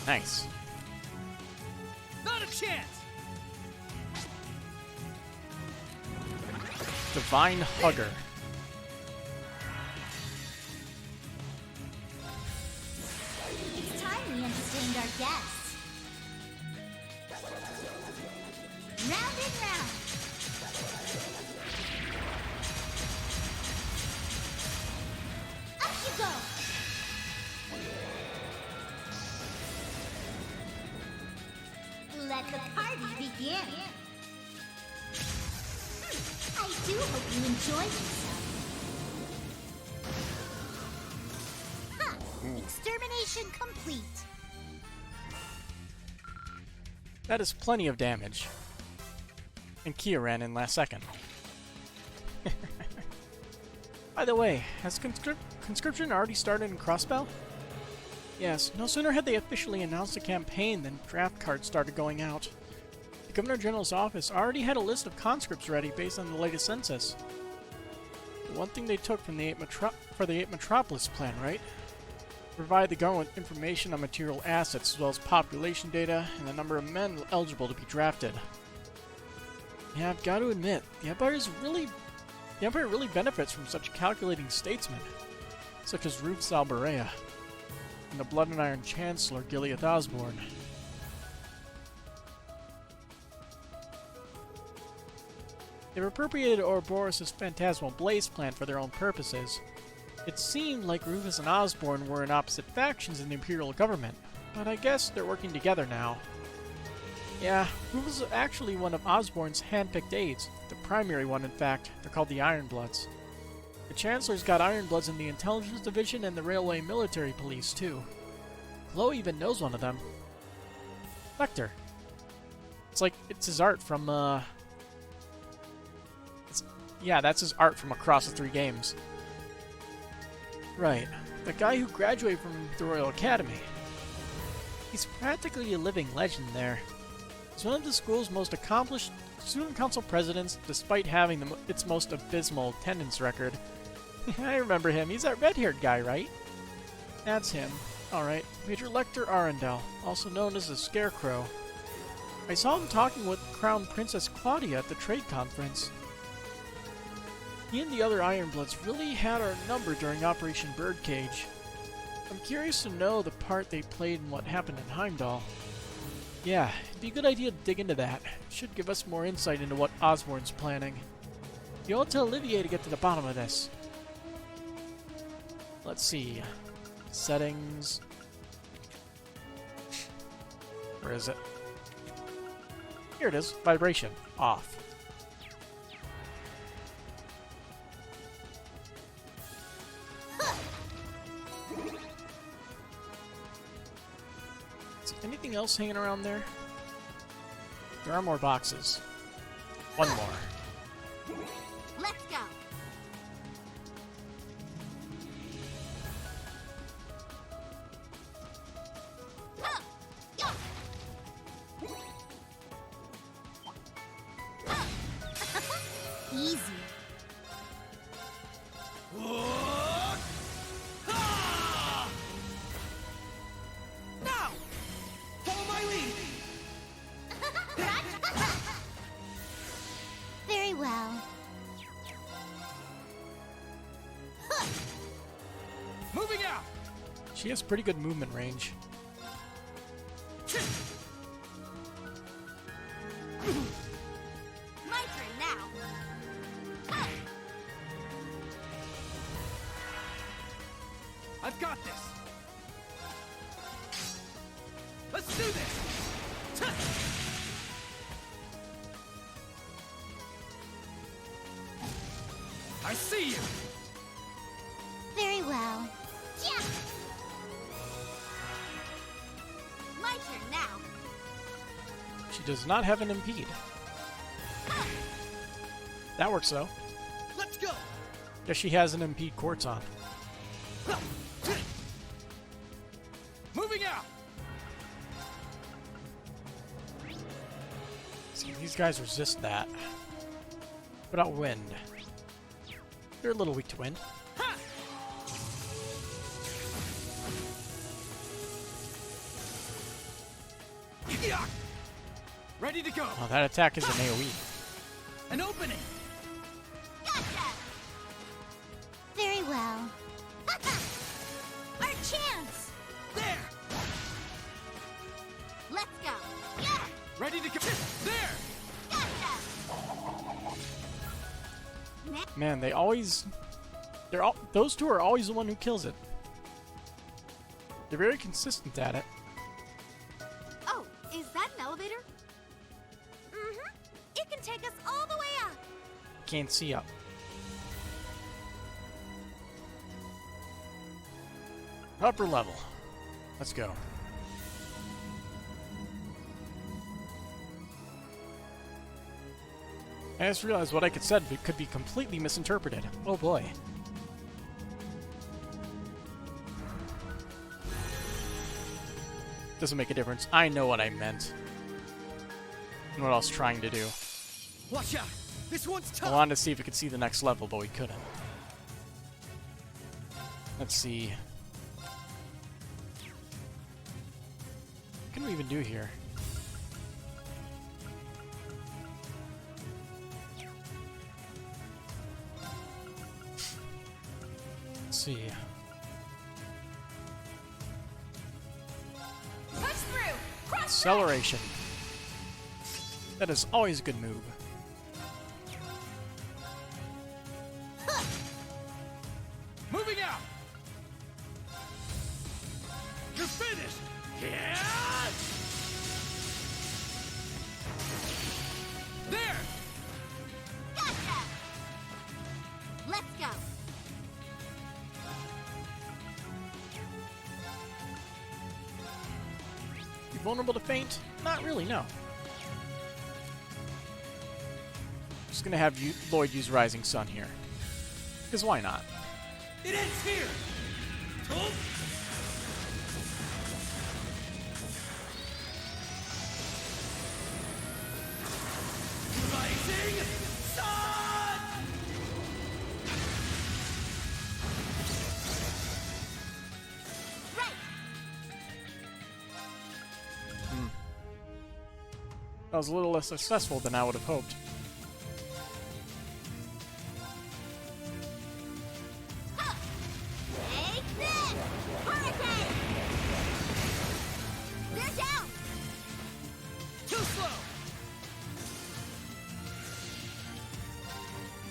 Nice. Not a chance! Divine Hugger. It's time we entertained our guests. Round and round. Up you go. Let the party begin. I do hope you enjoy yourself. Huh. Extermination complete. That is plenty of damage. And Kia ran in last second. By the way, has conscription already started in Crossbell? Yes, no sooner had they officially announced the campaign than draft cards started going out. The Governor General's office already had a list of conscripts ready based on the latest census. The one thing they took from the 8 Metropolis plan, right? Provide the government with information on material assets as well as population data and the number of men eligible to be drafted. Yeah, I've got to admit, the Empire really benefits from such calculating statesmen, such as Ruth Salbarea and the Blood and Iron Chancellor Gileath Osborne. They've appropriated Ouroboros' phantasmal blaze plan for their own purposes. It seemed like Rufus and Osborne were in opposite factions in the Imperial government, but I guess they're working together now. Yeah, Rufus is actually one of Osborne's hand-picked aides, the primary one in fact. They're called the Ironbloods. The Chancellor's got Ironbloods in the Intelligence Division and the Railway Military Police too. Chloe even knows one of them. Vector. It's his art from, yeah, that's his art from across the 3 games. Right, the guy who graduated from the Royal Academy. He's practically a living legend there. He's one of the school's most accomplished student council presidents, despite having its most abysmal attendance record. I remember him. He's that red-haired guy, right? That's him. Alright, Major Lecter Arundel, also known as the Scarecrow. I saw him talking with Crown Princess Claudia at the trade conference. He and the other Ironbloods really had our number during Operation Birdcage. I'm curious to know the part they played in what happened in Heimdall. Yeah, it'd be a good idea to dig into that. It should give us more insight into what Osborne's planning. You owe it to Olivier to get to the bottom of this. Let's see. Settings. Where is it? Here it is. Vibration. Off. Is anything else hanging around there? There are more boxes. One more. Let's go. She has pretty good movement range. My turn now. I've got this. Let's do this. I see you. Very well. Yeah. My turn now. She does not have an impede. That works though. Let's go. Yes, she has an impede quartz on. Moving out. See, these guys resist that. What about wind? They're a little weak to wind. Ready to go. Oh, that attack is an AoE. An opening. Gotcha. Very well. Our chance. There. Let's go. Yeah. Ready to go. There. Gotcha. Man, those two are always the one who kills it. They're very consistent at it. Oh, is that an elevator? Mm-hmm. It can take us all the way up. Can't see up. Upper level. Let's go. I just realized what I said could be completely misinterpreted. Oh boy. Doesn't make a difference. I know what I meant. And what I was trying to do. Watch out. This one's I tough. wanted to see if we could see the next level, but we couldn't. Let's see. What can we even do here? Let's see. Push through. Cross. Acceleration. That is always a good move. Moving out. You're finished. Yeah. There. Gotcha. Let's go. You vulnerable to feint? Not really, no. Just gonna have Lloyd use Rising Sun here. Because why not? It ends here. Rising Sun. Right. That was a little less successful than I would have hoped. Take this. Hurricane. They're down. Too slow.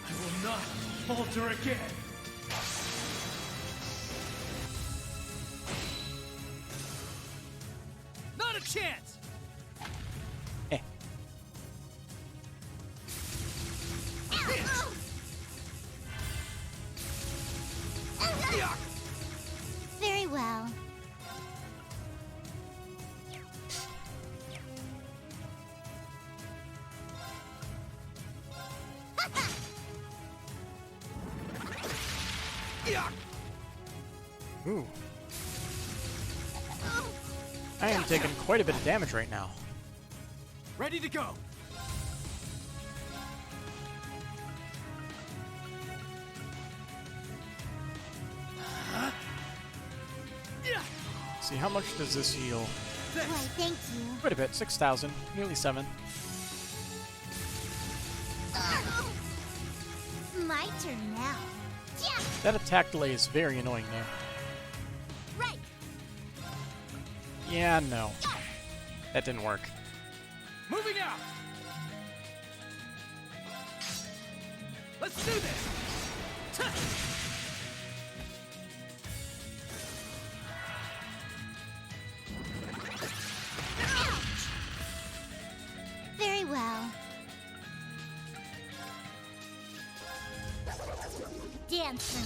I will not falter again. Not a chance. Very well. Ooh. I am taking quite a bit of damage right now. Ready to go. See, how much does this heal? Why, thank you. Quite a bit, 6,000, nearly 7. My turn now. Yeah. That attack delay is very annoying though. Right. Yeah, no. That didn't work. Moving out! Let's do this! Very well. Dance for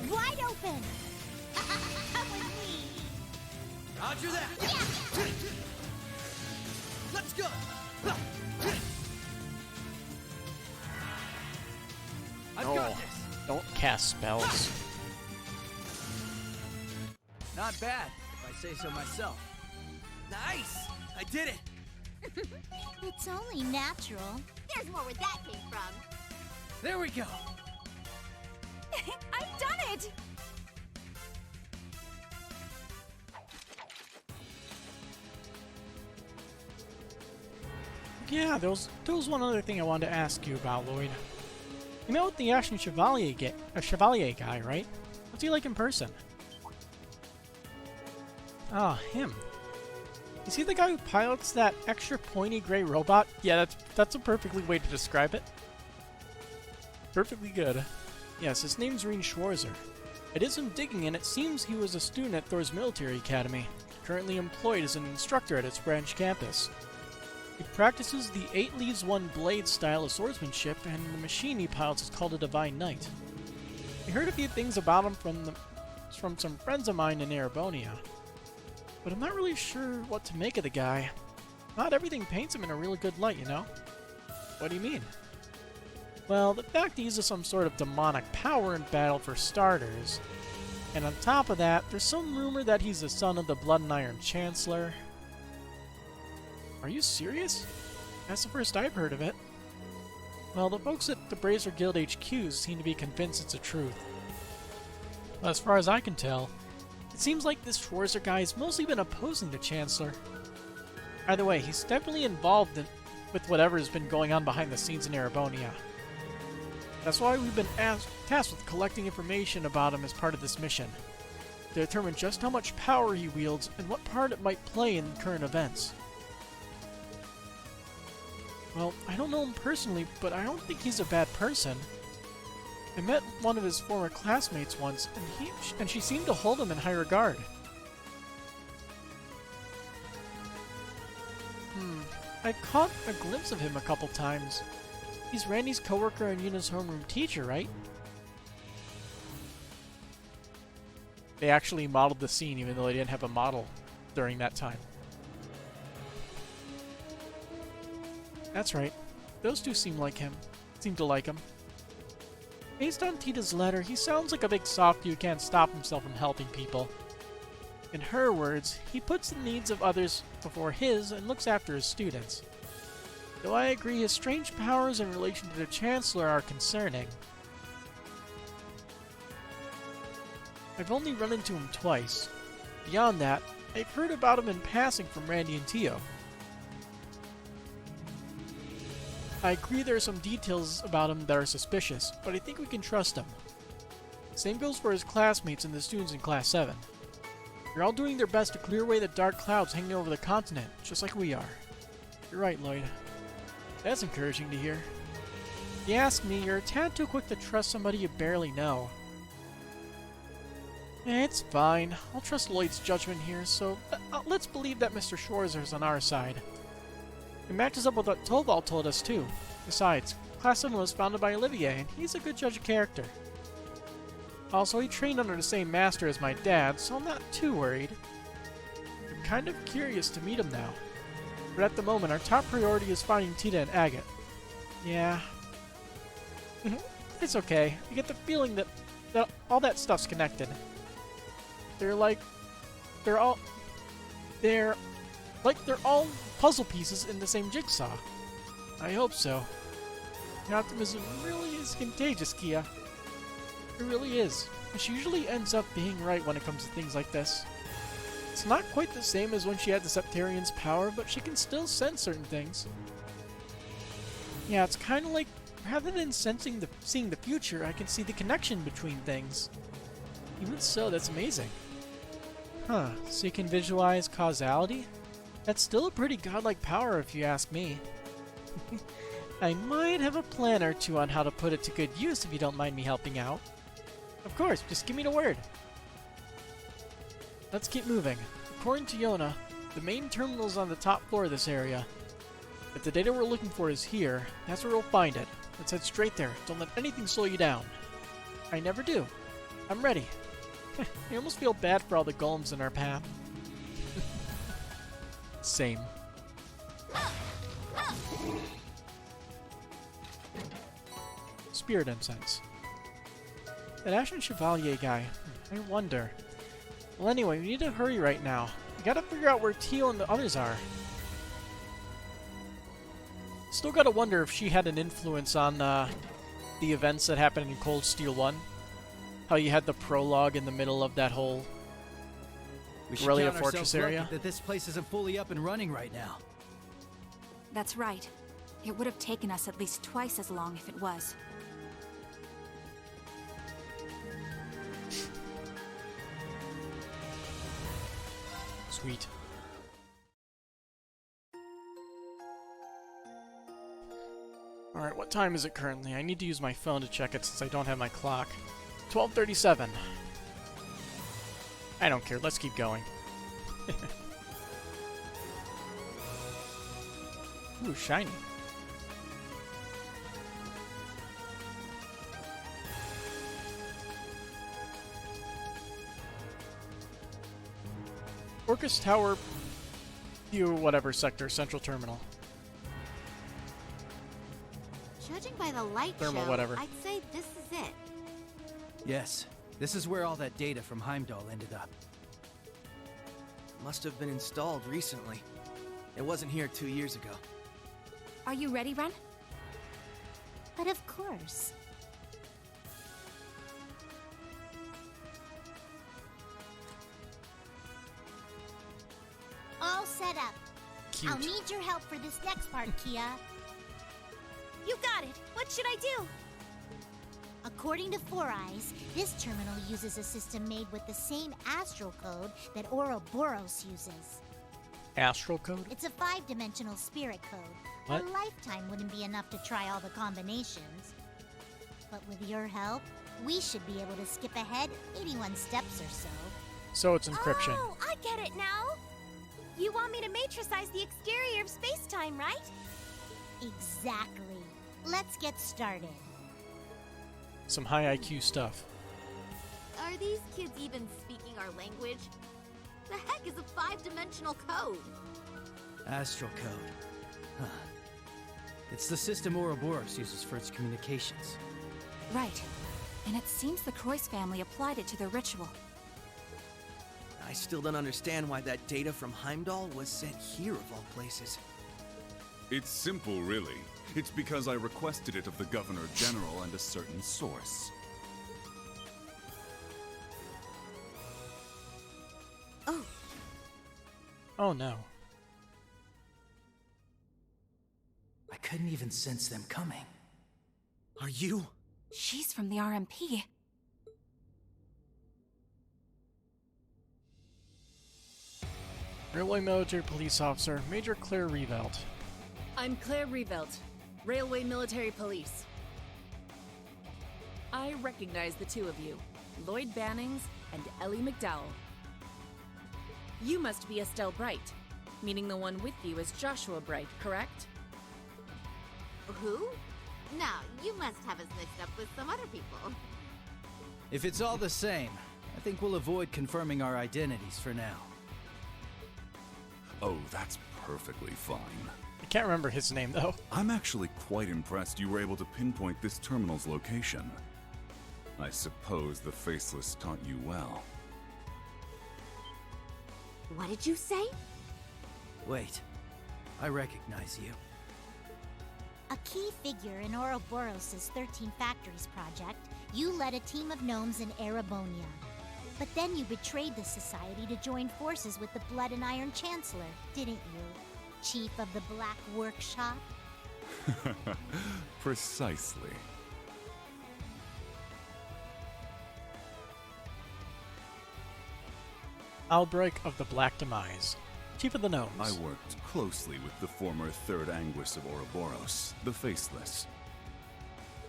me. Wide open! Come with me! Roger that! Let's go! I've got this! Don't cast spells. Not bad, if I say so myself. Nice! I did it! It's only natural. There's more where that came from. There we go! I've done it! Yeah, there was one other thing I wanted to ask you about, Lloyd. You met with the Ashen Chevalier guy, right? What's he like in person? Ah, him. Is he the guy who pilots that extra pointy gray robot? Yeah, that's a perfectly way to describe it. Perfectly good. Yes, his name's Rean Schwarzer. I did some digging and it seems he was a student at Thor's Military Academy, currently employed as an instructor at its branch campus. He practices the 8 Leaves 1 Blade style of swordsmanship, and the machine he pilots is called a Divine Knight. I heard a few things about him from some friends of mine in Erebonia, but I'm not really sure what to make of the guy. Not everything paints him in a really good light, you know? What do you mean? Well, the fact he uses some sort of demonic power in battle for starters, and on top of that, there's some rumor that he's the son of the Blood and Iron Chancellor. Are you serious? That's the first I've heard of it. Well, the folks at the Bracer Guild HQ seem to be convinced it's the truth. Well, as far as I can tell, it seems like this Schwarzer guy has mostly been opposing the Chancellor. Either way, he's definitely involved with whatever's been going on behind the scenes in Erebonia. That's why we've been tasked with collecting information about him as part of this mission, to determine just how much power he wields and what part it might play in current events. Well, I don't know him personally, but I don't think he's a bad person. I met one of his former classmates once, and she seemed to hold him in high regard. I caught a glimpse of him a couple times. He's Randy's coworker and Yuna's homeroom teacher, right? They actually modeled the scene even though they didn't have a model during that time. That's right. Those two seem to like him. Based on Tita's letter, he sounds like a big softie who can't stop himself from helping people. In her words, he puts the needs of others before his and looks after his students. Though I agree his strange powers in relation to the Chancellor are concerning. I've only run into him twice. Beyond that, I've heard about him in passing from Randy and Tio. I agree there are some details about him that are suspicious, but I think we can trust him. Same goes for his classmates and the students in Class 7. They're all doing their best to clear away the dark clouds hanging over the continent, just like we are. You're right, Lloyd. That's encouraging to hear. If you ask me, you're a tad too quick to trust somebody you barely know. It's fine. I'll trust Lloyd's judgment here, so let's believe that Mr. Schwarzer's on our side. It matches up with what Torvald told us, too. Besides, Class 7 was founded by Olivier, and he's a good judge of character. Also, he trained under the same master as my dad, so I'm not too worried. I'm kind of curious to meet him now. But at the moment, our top priority is finding Tita and Agate. Yeah. It's okay. I get the feeling that all that stuff's connected. They're all puzzle pieces in the same jigsaw. I hope so. Your optimism really is contagious, Kia. It really is. And she usually ends up being right when it comes to things like this. It's not quite the same as when she had the Septarian's power, but she can still sense certain things. Yeah, it's kind of like, rather than seeing the future, I can see the connection between things. Even so, that's amazing. Huh, so you can visualize causality? That's still a pretty godlike power if you ask me. I might have a plan or two on how to put it to good use if you don't mind me helping out. Of course, just give me the word. Let's keep moving. According to Yona, the main terminal is on the top floor of this area. If the data we're looking for is here, that's where we'll find it. Let's head straight there. Don't let anything slow you down. I never do. I'm ready. I almost feel bad for all the golems in our path. Same. Spirit incense. That Ashen Chevalier guy. I wonder. Well, anyway, we need to hurry right now. We gotta figure out where Teal and the others are. Still gotta wonder if she had an influence on the events that happened in Cold Steel 1. How you had the prologue in the middle of that whole Aurelia Fortress area. That this place isn't fully up and running right now. That's right. It would have taken us at least twice as long if it was. Sweet. Alright, what time is it currently? I need to use my phone to check it since I don't have my clock. 12:37. I don't care, let's keep going. Ooh, shiny. Orcus Tower, whatever sector, Central Terminal. Judging by the light Thermal, show, whatever. I'd say this is it. Yes, this is where all that data from Heimdall ended up. Must have been installed recently. It wasn't here 2 years ago. Are you ready, Ren? But of course. All set up. Cute. I'll need your help for this next part, Kia. You got it. What should I do? According to Four Eyes, this terminal uses a system made with the same astral code that Ouroboros uses. Astral code? It's a 5-dimensional spirit code. What? A lifetime wouldn't be enough to try all the combinations. But with your help, we should be able to skip ahead 81 steps or so. So it's encryption. Oh, I get it now! You want me to matricize the exterior of space-time, right? Exactly. Let's get started. Some high IQ stuff. Are these kids even speaking our language? The heck is a 5-dimensional code? Astral code. Huh. It's the system Ouroboros uses for its communications. Right. And it seems the Croix family applied it to their ritual. I still don't understand why that data from Heimdall was sent here of all places. It's simple, really. It's because I requested it of the Governor General and a certain source. Oh. Oh no. I couldn't even sense them coming. Are you? She's from the RMP. Railway Military Police Officer, Major Claire Revelt. I'm Claire Revelt, Railway Military Police. I recognize the two of you, Lloyd Bannings and Ellie McDowell. You must be Estelle Bright, meaning the one with you is Joshua Bright, correct? Who? No, you must have us mixed up with some other people. If it's all the same, I think we'll avoid confirming our identities for now. Oh, that's perfectly fine. I can't remember his name, though. I'm actually quite impressed you were able to pinpoint this terminal's location. I suppose the Faceless taught you well. What did you say? Wait, I recognize you. A key figure in Ouroboros' 13 Factories project, you led a team of gnomes in Erebonia. But then you betrayed the society to join forces with the Blood and Iron Chancellor, didn't you? Chief of the Black Workshop? Precisely. Albrecht of the Black Demise, Chief of the Gnomes. I worked closely with the former Third Anguis of Ouroboros, the Faceless.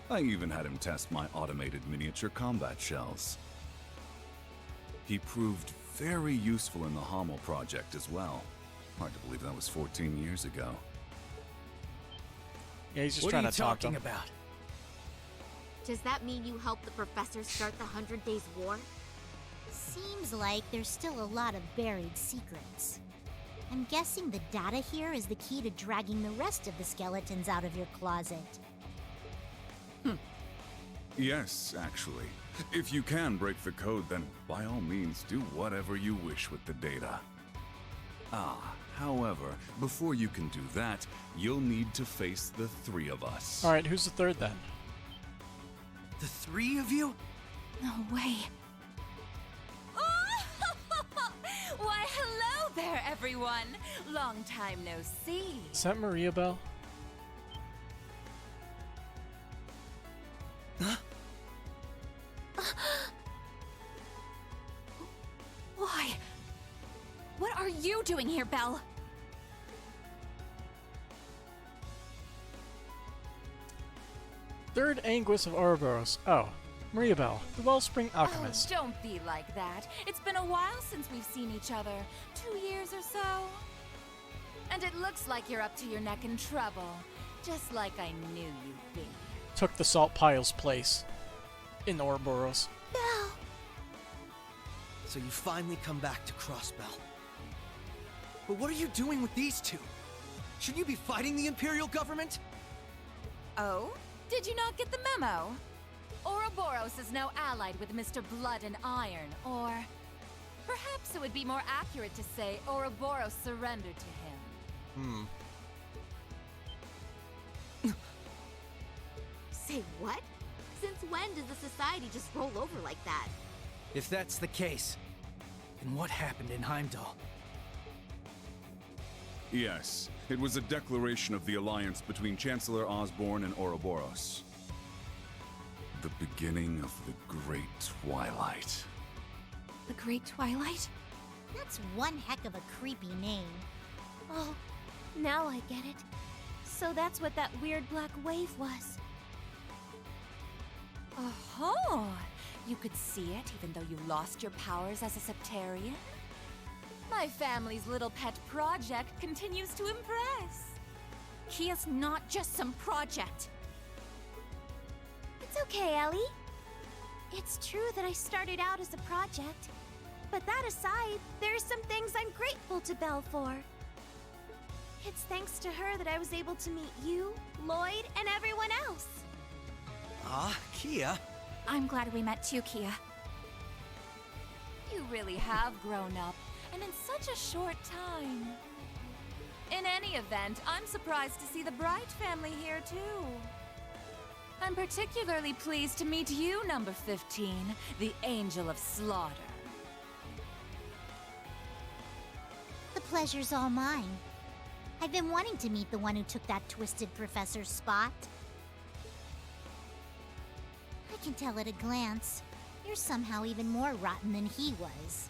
I even had him test my automated miniature combat shells. He proved very useful in the Hamel project as well. Hard to believe that was 14 years ago. Yeah, he's just what trying are you to talk talking to him. about? Does that mean you helped the professor start the 100 Days War? Seems like there's still a lot of buried secrets. I'm guessing the data here is the key to dragging the rest of the skeletons out of your closet. Yes, actually. If you can break the code, then by all means do whatever you wish with the data. However, before you can do that, you'll need to face the three of us. Alright, who's the third then? The three of you? No way. Why, hello there, everyone. Long time no see. Is that Maria Bell? Why? What are you doing here, Belle? Third Anguis of Ouroboros. Oh, Maria Bell, the Wellspring Alchemist. Oh, don't be like that. It's been a while since we've seen each other. 2 years or so. And it looks like you're up to your neck in trouble. Just like I knew you'd be. Took the salt pile's place in Ouroboros. No. So you finally come back to Crossbell. But what are you doing with these two? Shouldn't you be fighting the Imperial government? Oh? Did you not get the memo? Ouroboros is now allied with Mr. Blood and Iron, or perhaps it would be more accurate to say Ouroboros surrendered to him. Say what? Since when does the society just roll over like that? If that's the case, then what happened in Heimdall? Yes, it was a declaration of the alliance between Chancellor Osborne and Ouroboros. The beginning of the Great Twilight. The Great Twilight? That's one heck of a creepy name. Oh, now I get it. So that's what that weird black wave was. Oh, you could see it even though you lost your powers as a Septarian? My family's little pet project continues to impress. Kia's not just some project. It's okay, Ellie. It's true that I started out as a project. But that aside, there are some things I'm grateful to Belle for. It's thanks to her that I was able to meet you, Lloyd, and everyone else. Kia. I'm glad we met too, Kia. You really have grown up, and in such a short time. In any event, I'm surprised to see the Bright family here too. I'm particularly pleased to meet you, number 15, the Angel of Slaughter. The pleasure's all mine. I've been wanting to meet the one who took that twisted professor's spot. I can tell at a glance, you're somehow even more rotten than he was.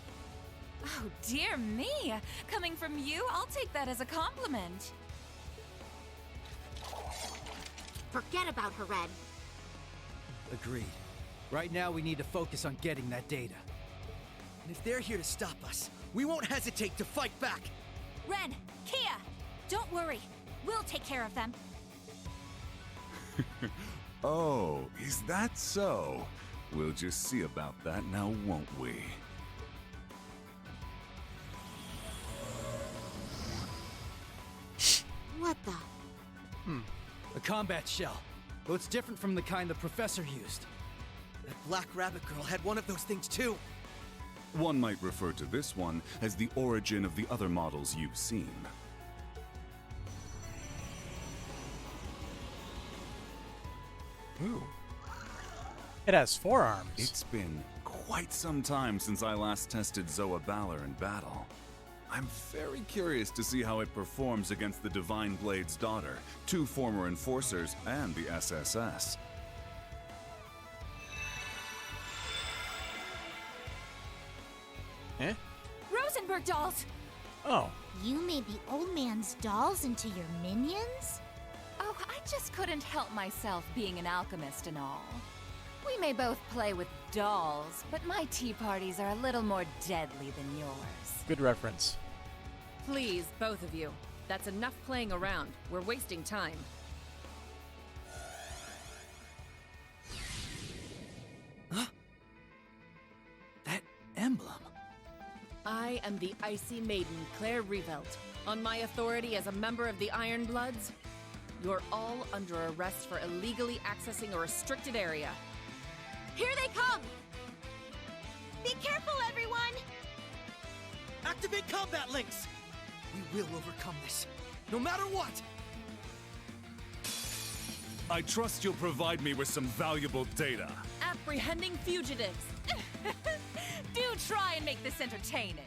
Oh, dear me! Coming from you, I'll take that as a compliment. Forget about her, Red. Agreed. Right now, we need to focus on getting that data. And if they're here to stop us, we won't hesitate to fight back. Ren, Kia, don't worry. We'll take care of them. Oh, is that so? We'll just see about that now, won't we? What the? A combat shell. Though it's different from the kind the professor used. That Black Rabbit girl had one of those things too. One might refer to this one as the origin of the other models you've seen. Ooh. It has 4 arms. It's been quite some time since I last tested Zoa Balor in battle. I'm very curious to see how it performs against the Divine Blade's daughter, 2 former Enforcers, and the SSS. Eh? Heisenberg dolls! Oh. You made the old man's dolls into your minions? Oh, I just couldn't help myself being an alchemist and all. We may both play with dolls, but my tea parties are a little more deadly than yours. Good reference. Please, both of you. That's enough playing around. We're wasting time. Huh? That emblem. I am the Icy Maiden, Claire Revelt. On my authority as a member of the Iron Bloods, you're all under arrest for illegally accessing a restricted area. Here they come! Be careful, everyone! Activate combat links! We will overcome this, no matter what! I trust you'll provide me with some valuable data. Apprehending fugitives. Do try and make this entertaining.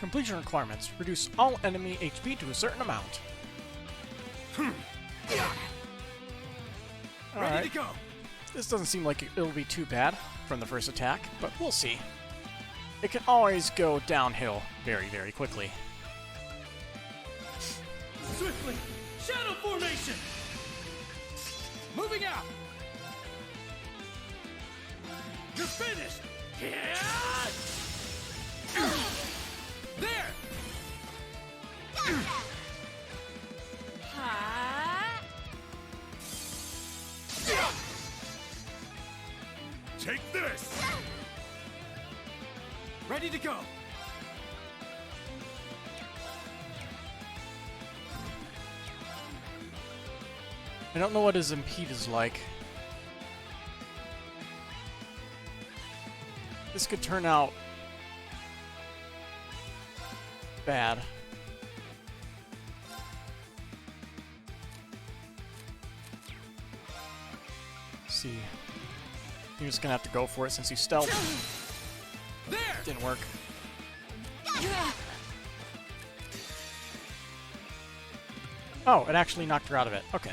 Completion requirements. Reduce all enemy HP to a certain amount. Ready to go! This doesn't seem like it'll be too bad from the first attack, but we'll see. It can always go downhill very, very quickly. Swiftly! Shadow formation! Moving out! You're finished! There! Take this! Ready to go! I don't know what his impede is like. This could turn out bad. Let's see. You're just gonna have to go for it since he's stealth. There! Didn't work. Oh, it actually knocked her out of it. Okay.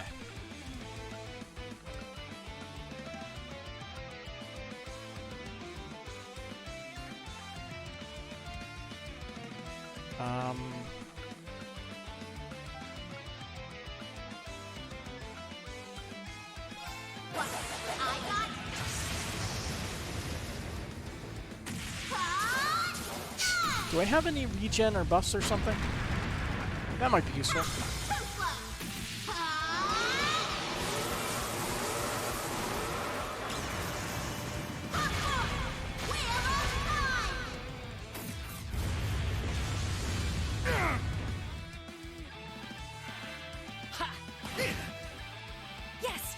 Do I have any regen or buffs or something? That might be useful. Yes.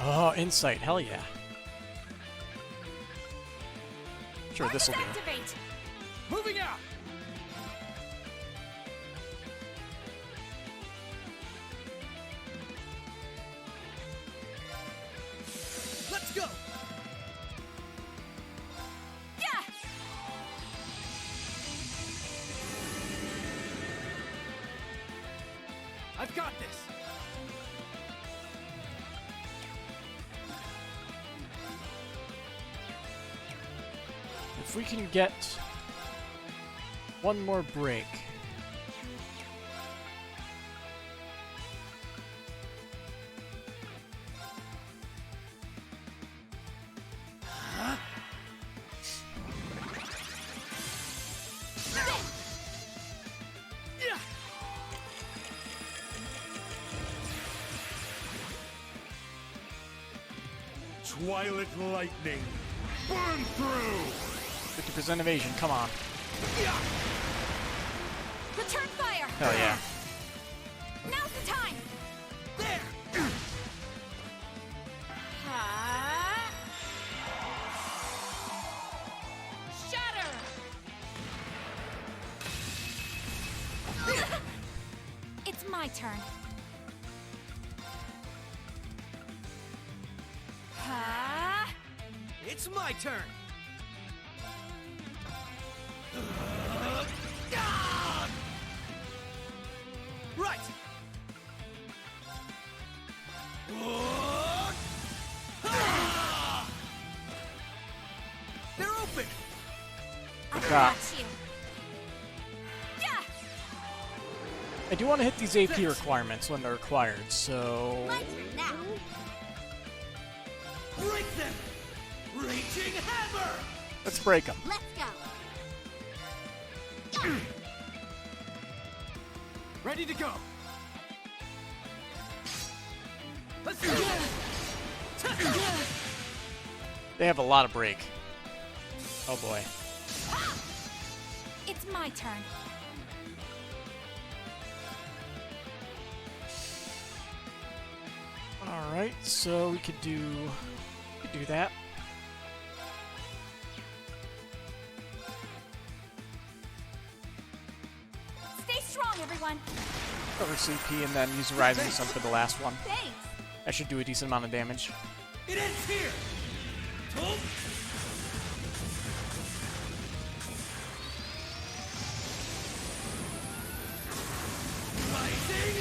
Oh, insight. Hell yeah. Sure, this'll do. Activate. Moving out! Let's go! Yeah. I've got this! If we can get one more break. Twilight lightning, burn through! 50% evasion, come on. Return fire. Hell yeah. Now's the time. There. Shatter. It's my turn. It's my turn! Right! They're open! forgot. I do want to hit these AP requirements when they're required, so... Break them! Raging Hammer! Let's break them. Let's go. Ready to go. Let's go. They have a lot of break. Oh boy. It's my turn. Alright, so we could do that. Stay strong, everyone. Cover CP and then use the Rising Sun for the last one. Thanks. That should do a decent amount of damage. It ends here. Rising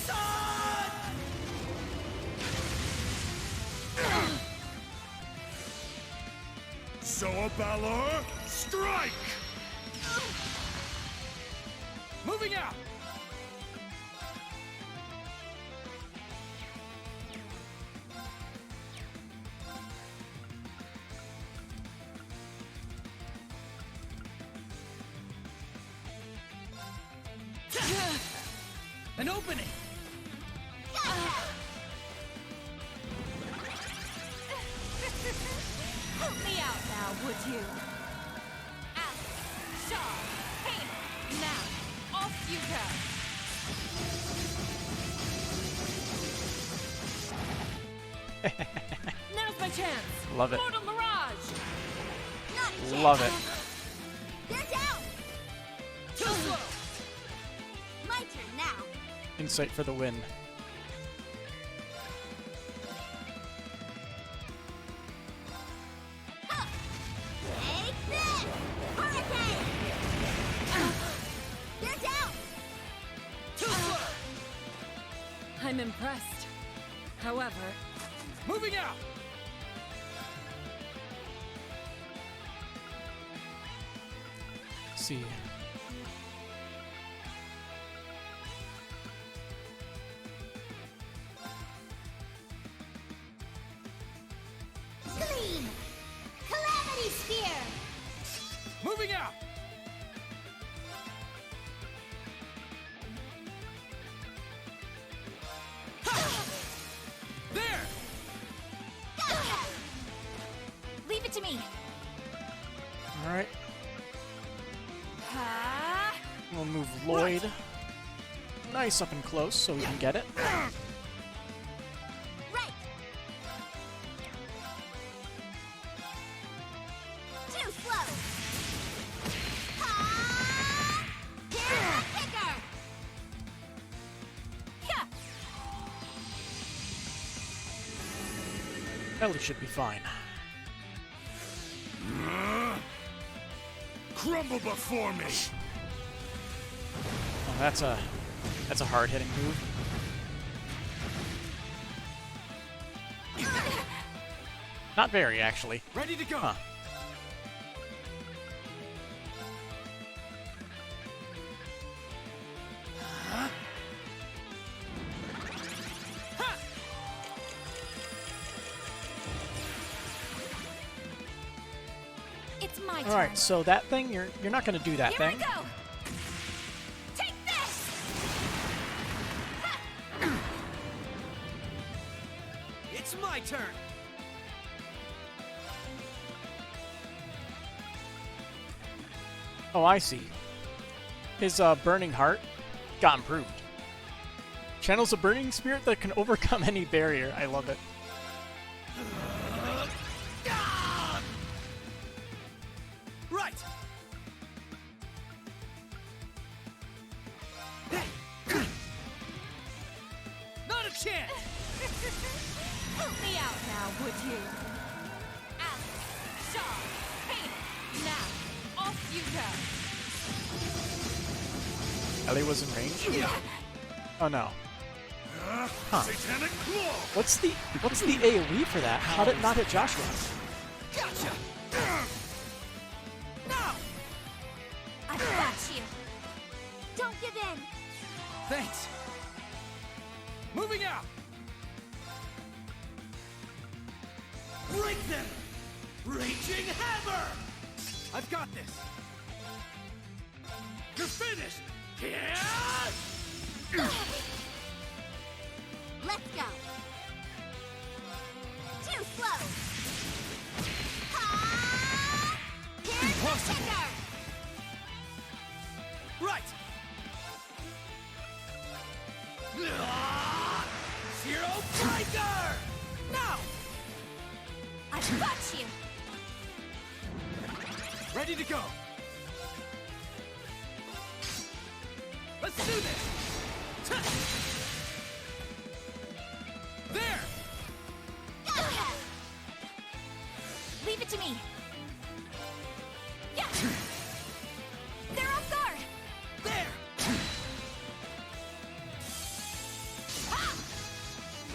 Sun! Zoa Balor, strike! Moving out! An opening! Help me out now, would you? Ask, Shaw, hey, now, off you go. Now's my chance. Love it. Mortal Mirage. Love it. They're down. Too slow. My turn now. Insight for the win. Take this! Hurricane! They're down! Too slow. I'm impressed. However, Moving out! Let's see. Gleam! Calamity Sphere! Moving out! There! Leave it to me. Alright. Ha! We'll move Lloyd nice up and close so we can get it. Right! Too slow! Ha! Hero Picker! Yeah. Ellie should be fine. Crumble before me! Oh, that's a hard-hitting move. Not very, actually. Ready to go! Huh. It's my turn. All right, so that thing, you're not gonna do that Here thing. I go. Take this. It's my turn! Oh, I see. His burning heart got improved. Channels a burning spirit that can overcome any barrier. I love it. Right! Not a chance! Help me out now, would you? Alex, Shaw, hey, now, off you go. Ellie was in range? Oh no. Huh. Satanic Claw! What's the AoE for that? How did it not hit Joshua? Gotcha! No! then! Thanks! Moving out! Break them! Raging Hammer! I've got this! You're finished! Let's go! Too slow! Ha! Here's the kicker! Right! Zero Breaker! No! I've got you! Ready to go! Let's do this! There! Gotcha! Leave it to me! Yeah! They're off guard! There! Ha!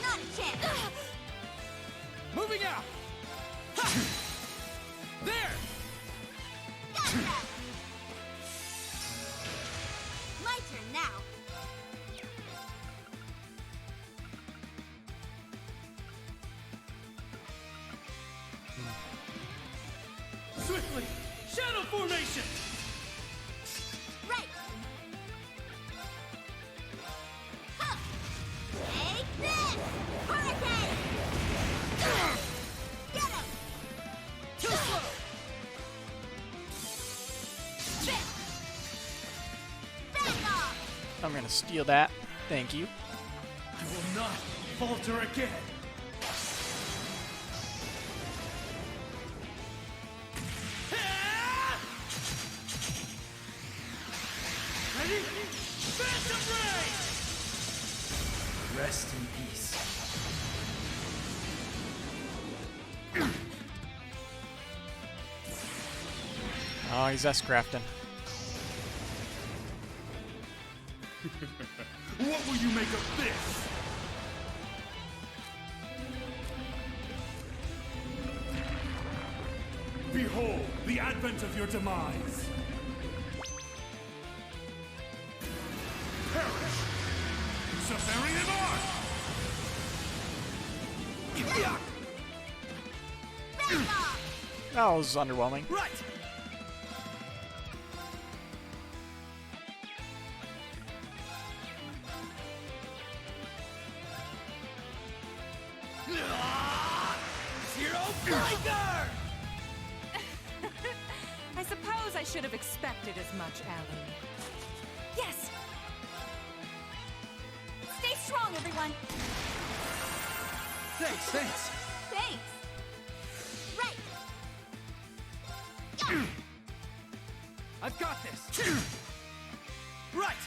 Not a chance! Moving out! Ha! There! Gotcha! My turn now. Swiftly! Shadow formation! Right! Huh! Take this! Hurricane! Get him! Too slow! Spit! Back off! I'm gonna steal that. Thank you. I will not falter again! Ready? Phantom Ray! Rest in peace. Oh, he's S-crafting. What will you make of this? Behold the advent of your demise. Perish! Severian Arc! That was underwhelming. Right! Zero Breaker! I suppose I should have expected as much, Ellie. Yes! Stay strong, everyone! Thanks. Thanks! Right! I've got this! Right!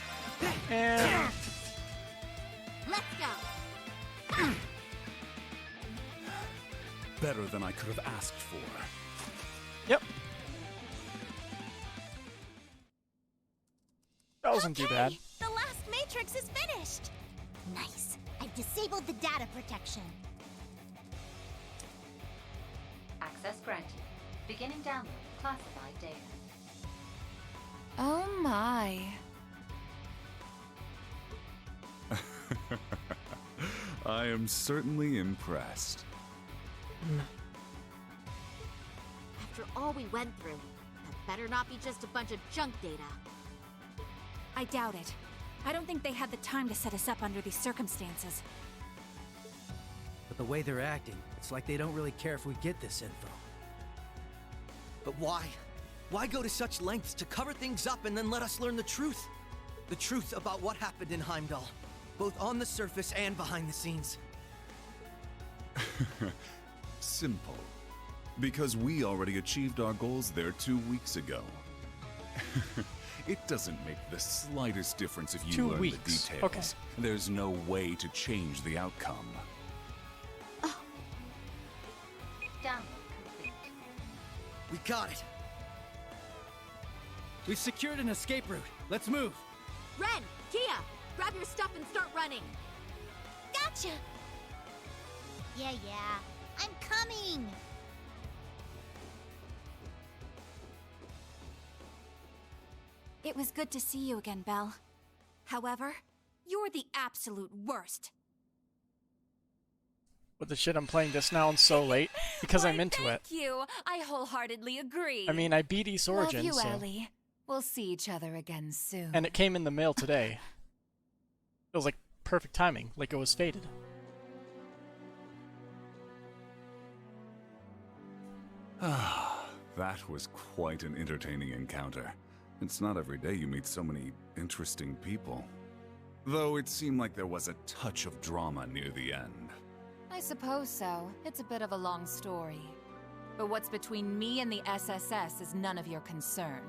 And Let's go! Better than I could have asked for. yep. That wasn't too bad. The last matrix is finished! Nice. I've disabled the data protection. Access granted. Beginning download of classified data. Oh my. I am certainly impressed. After all we went through, that better not be just a bunch of junk data. I doubt it. I don't think they had the time to set us up under these circumstances. But the way they're acting, it's like they don't really care if we get this info. But why? Why go to such lengths to cover things up and then let us learn the truth? The truth about what happened in Heimdall, both on the surface and behind the scenes. Simple. Because we already achieved our goals there 2 weeks ago. It doesn't make the slightest difference if you 2 learn weeks. the details. Okay. There's no way to change the outcome. Download complete. We got it. We've secured an escape route. Let's move. Ren! Kia! Grab your stuff and start running! Gotcha! Yeah, I'm coming! It was good to see you again, Belle. However, you're the absolute worst. With the shit I'm playing this now and so late because I'm into it. Thank you. I wholeheartedly agree. I mean, I beat East Origin, Love you, so... Ellie. We'll see each other again soon. And it came in the mail today. It was like perfect timing, like it was fated. That was quite an entertaining encounter. It's not every day you meet so many interesting people. Though it seemed like there was a touch of drama near the end. I suppose so. It's a bit of a long story. But what's between me and the SSS is none of your concern.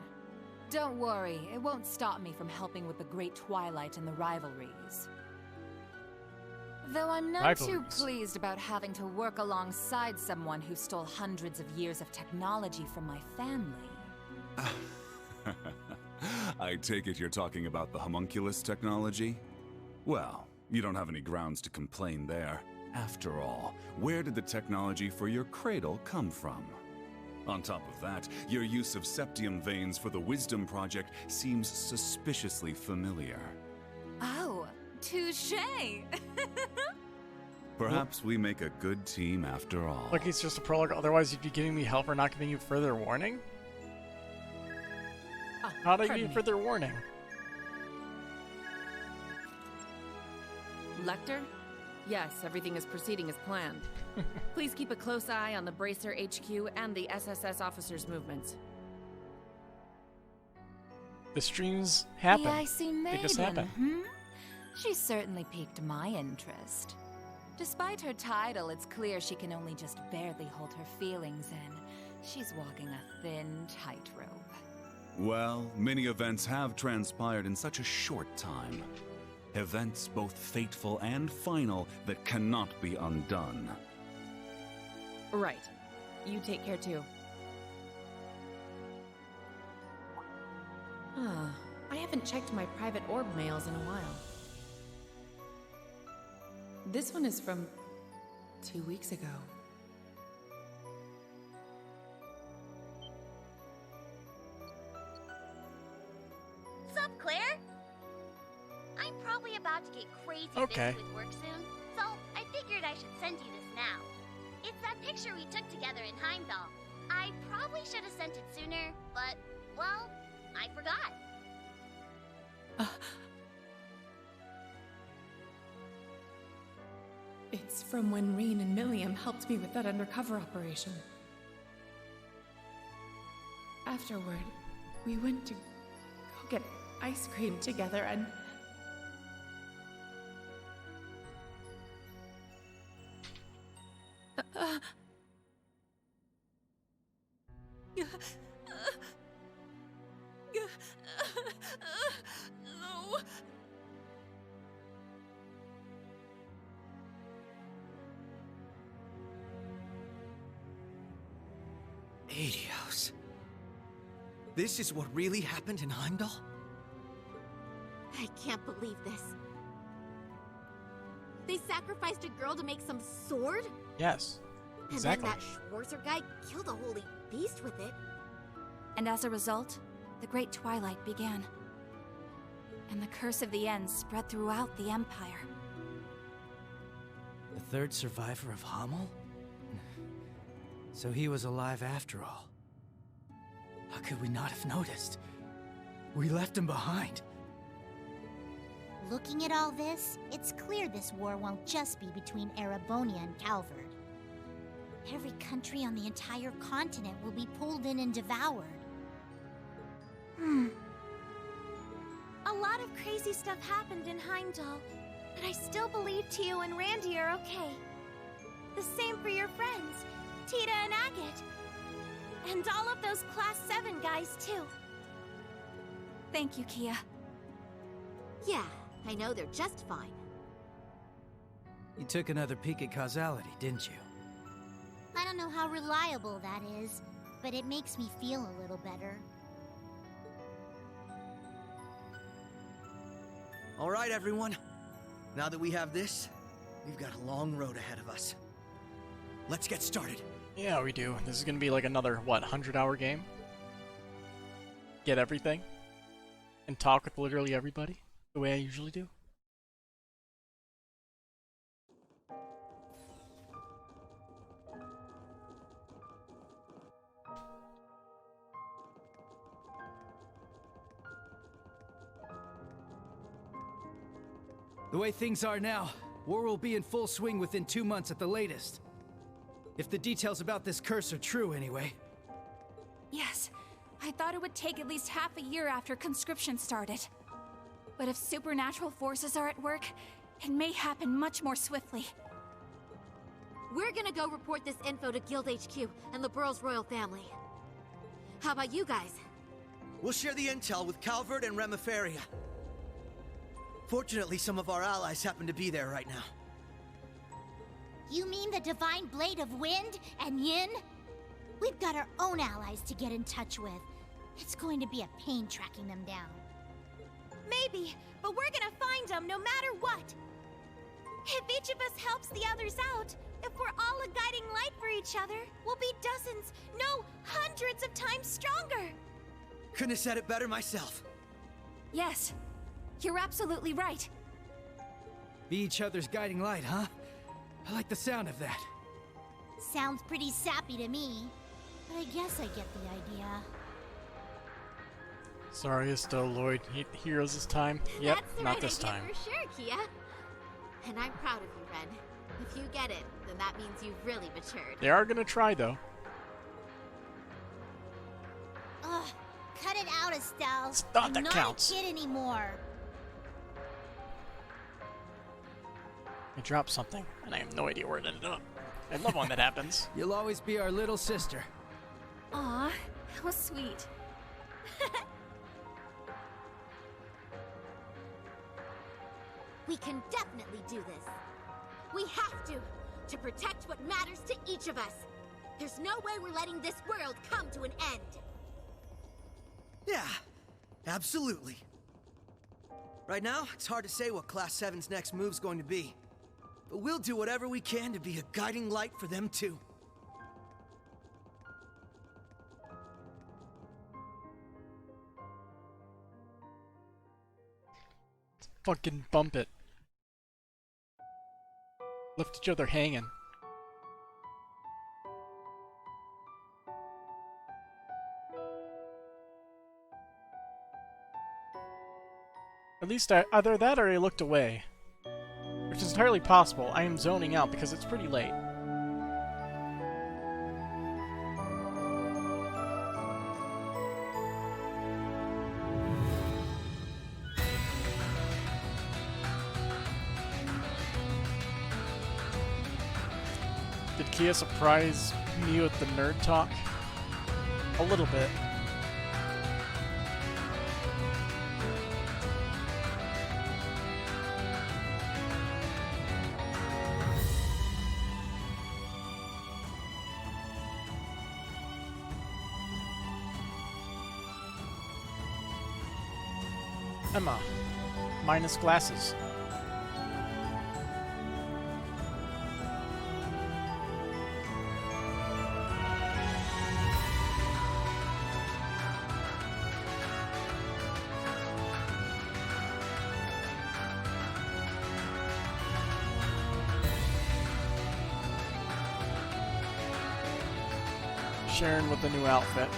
Don't worry, it won't stop me from helping with the Great Twilight and the rivalries. Though I'm not too pleased about having to work alongside someone who stole hundreds of years of technology from my family. I take it you're talking about the homunculus technology? Well, you don't have any grounds to complain there. After all, where did the technology for your cradle come from? On top of that, your use of septium veins for the Wisdom Project seems suspiciously familiar. Oh, touché! Perhaps we make a good team after all. Look, it's just a prologue, otherwise you'd be giving me help or not giving you further warning? How do I give you further warning? Lecter? Yes, everything is proceeding as planned. Please keep a close eye on the Bracer HQ and the SSS officers' movements. The streams happen. The Icy They just Maiden, happen. She certainly piqued my interest. Despite her title, it's clear she can only just barely hold her feelings in. She's walking a thin tightrope. Well, many events have transpired in such a short time. Events both fateful and final that cannot be undone. Right. You take care too. I haven't checked my private orb mails in a while. This one is from 2 weeks ago. Sup, Claire? I'm probably about to get crazy Okay. busy with work soon, so I figured I should send you this now. It's that picture we took together in Heimdall. I probably should have sent it sooner, but, well, I forgot. It's from when Reen and Milliam helped me with that undercover operation. Afterward, we went to go get ice cream together and... No. Adios. This is what really happened in Heimdall? I can't believe this. They sacrificed a girl to make some sword? Yes. Exactly. And then that Schwarzer guy killed a holy beast with it. And as a result, the Great Twilight began. And the curse of the end spread throughout the Empire. The third survivor of Hamel? So he was alive after all. How could we not have noticed? We left him behind. Looking at all this, it's clear this war won't just be between Erebonia and Calvard. Every country on the entire continent will be pulled in and devoured. A lot of crazy stuff happened in Heimdall, but I still believe Tio and Randy are okay. The same for your friends, Tita and Agate. And all of those Class 7 guys, too. Thank you, Kia. Yeah, I know they're just fine. You took another peek at causality, didn't you? I don't know how reliable that is, but it makes me feel a little better. All right, everyone. Now that we have this, we've got a long road ahead of us. Let's get started. Yeah, we do. This is gonna be like another, what, 100-hour game? Get everything? And talk with literally everybody? the way I usually do. The way things are now, war will be in full swing within 2 months at the latest. If the details about this curse are true, anyway. Yes, I thought it would take at least half a year after conscription started. But if supernatural forces are at work, it may happen much more swiftly. We're gonna go report this info to Guild HQ and the Burrow's royal family. How about you guys? We'll share the intel with Calvert and Remiferia. Fortunately, some of our allies happen to be there right now. You mean the Divine Blade of Wind and Yin? We've got our own allies to get in touch with. It's going to be a pain tracking them down. Maybe, but we're gonna find them no matter what. If each of us helps the others out, if we're all a guiding light for each other, we'll be dozens, no, hundreds of times stronger. Couldn't have said it better myself. Yes, you're absolutely right. Be each other's guiding light, huh? I like the sound of that. Sounds pretty sappy to me, but I guess I get the idea. Sorry, Estelle Lloyd. Heroes this time? Yep, That's the not right this idea time. for sure, Kia. And I'm proud of you, Ren. If you get it, then that means you've really matured. They are gonna try, though. Ugh, cut it out, Estelle. Stop, I'm that not counts. a kid anymore. I dropped something, and I have no idea where it ended up. I love when that happens. You'll always be our little sister. Aw, how sweet. We can definitely do this. We have to protect what matters to each of us. There's no way we're letting this world come to an end. Yeah, absolutely. Right now, it's hard to say what Class 7's next move's going to be. But we'll do whatever we can to be a guiding light for them too. Fucking bump it. Left each other hanging. At least either that or I looked away. Which is entirely possible. I am zoning out because it's pretty late. Did Kia surprise me with the nerd talk? A little bit. Emma. Minus glasses. Sharon with the new outfit.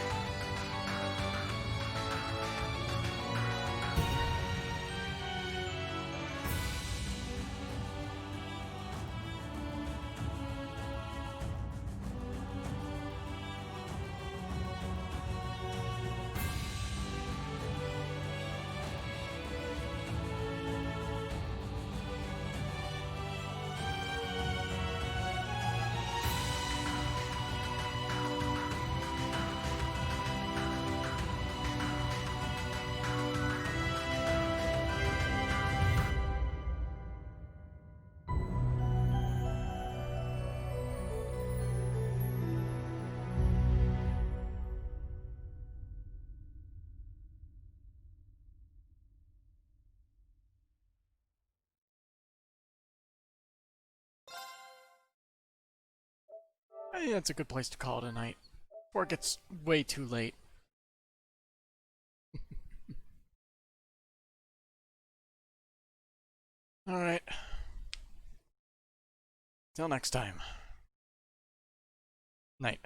I think that's a good place to call it a night. Before it gets way too late. Alright. Till next time. Night.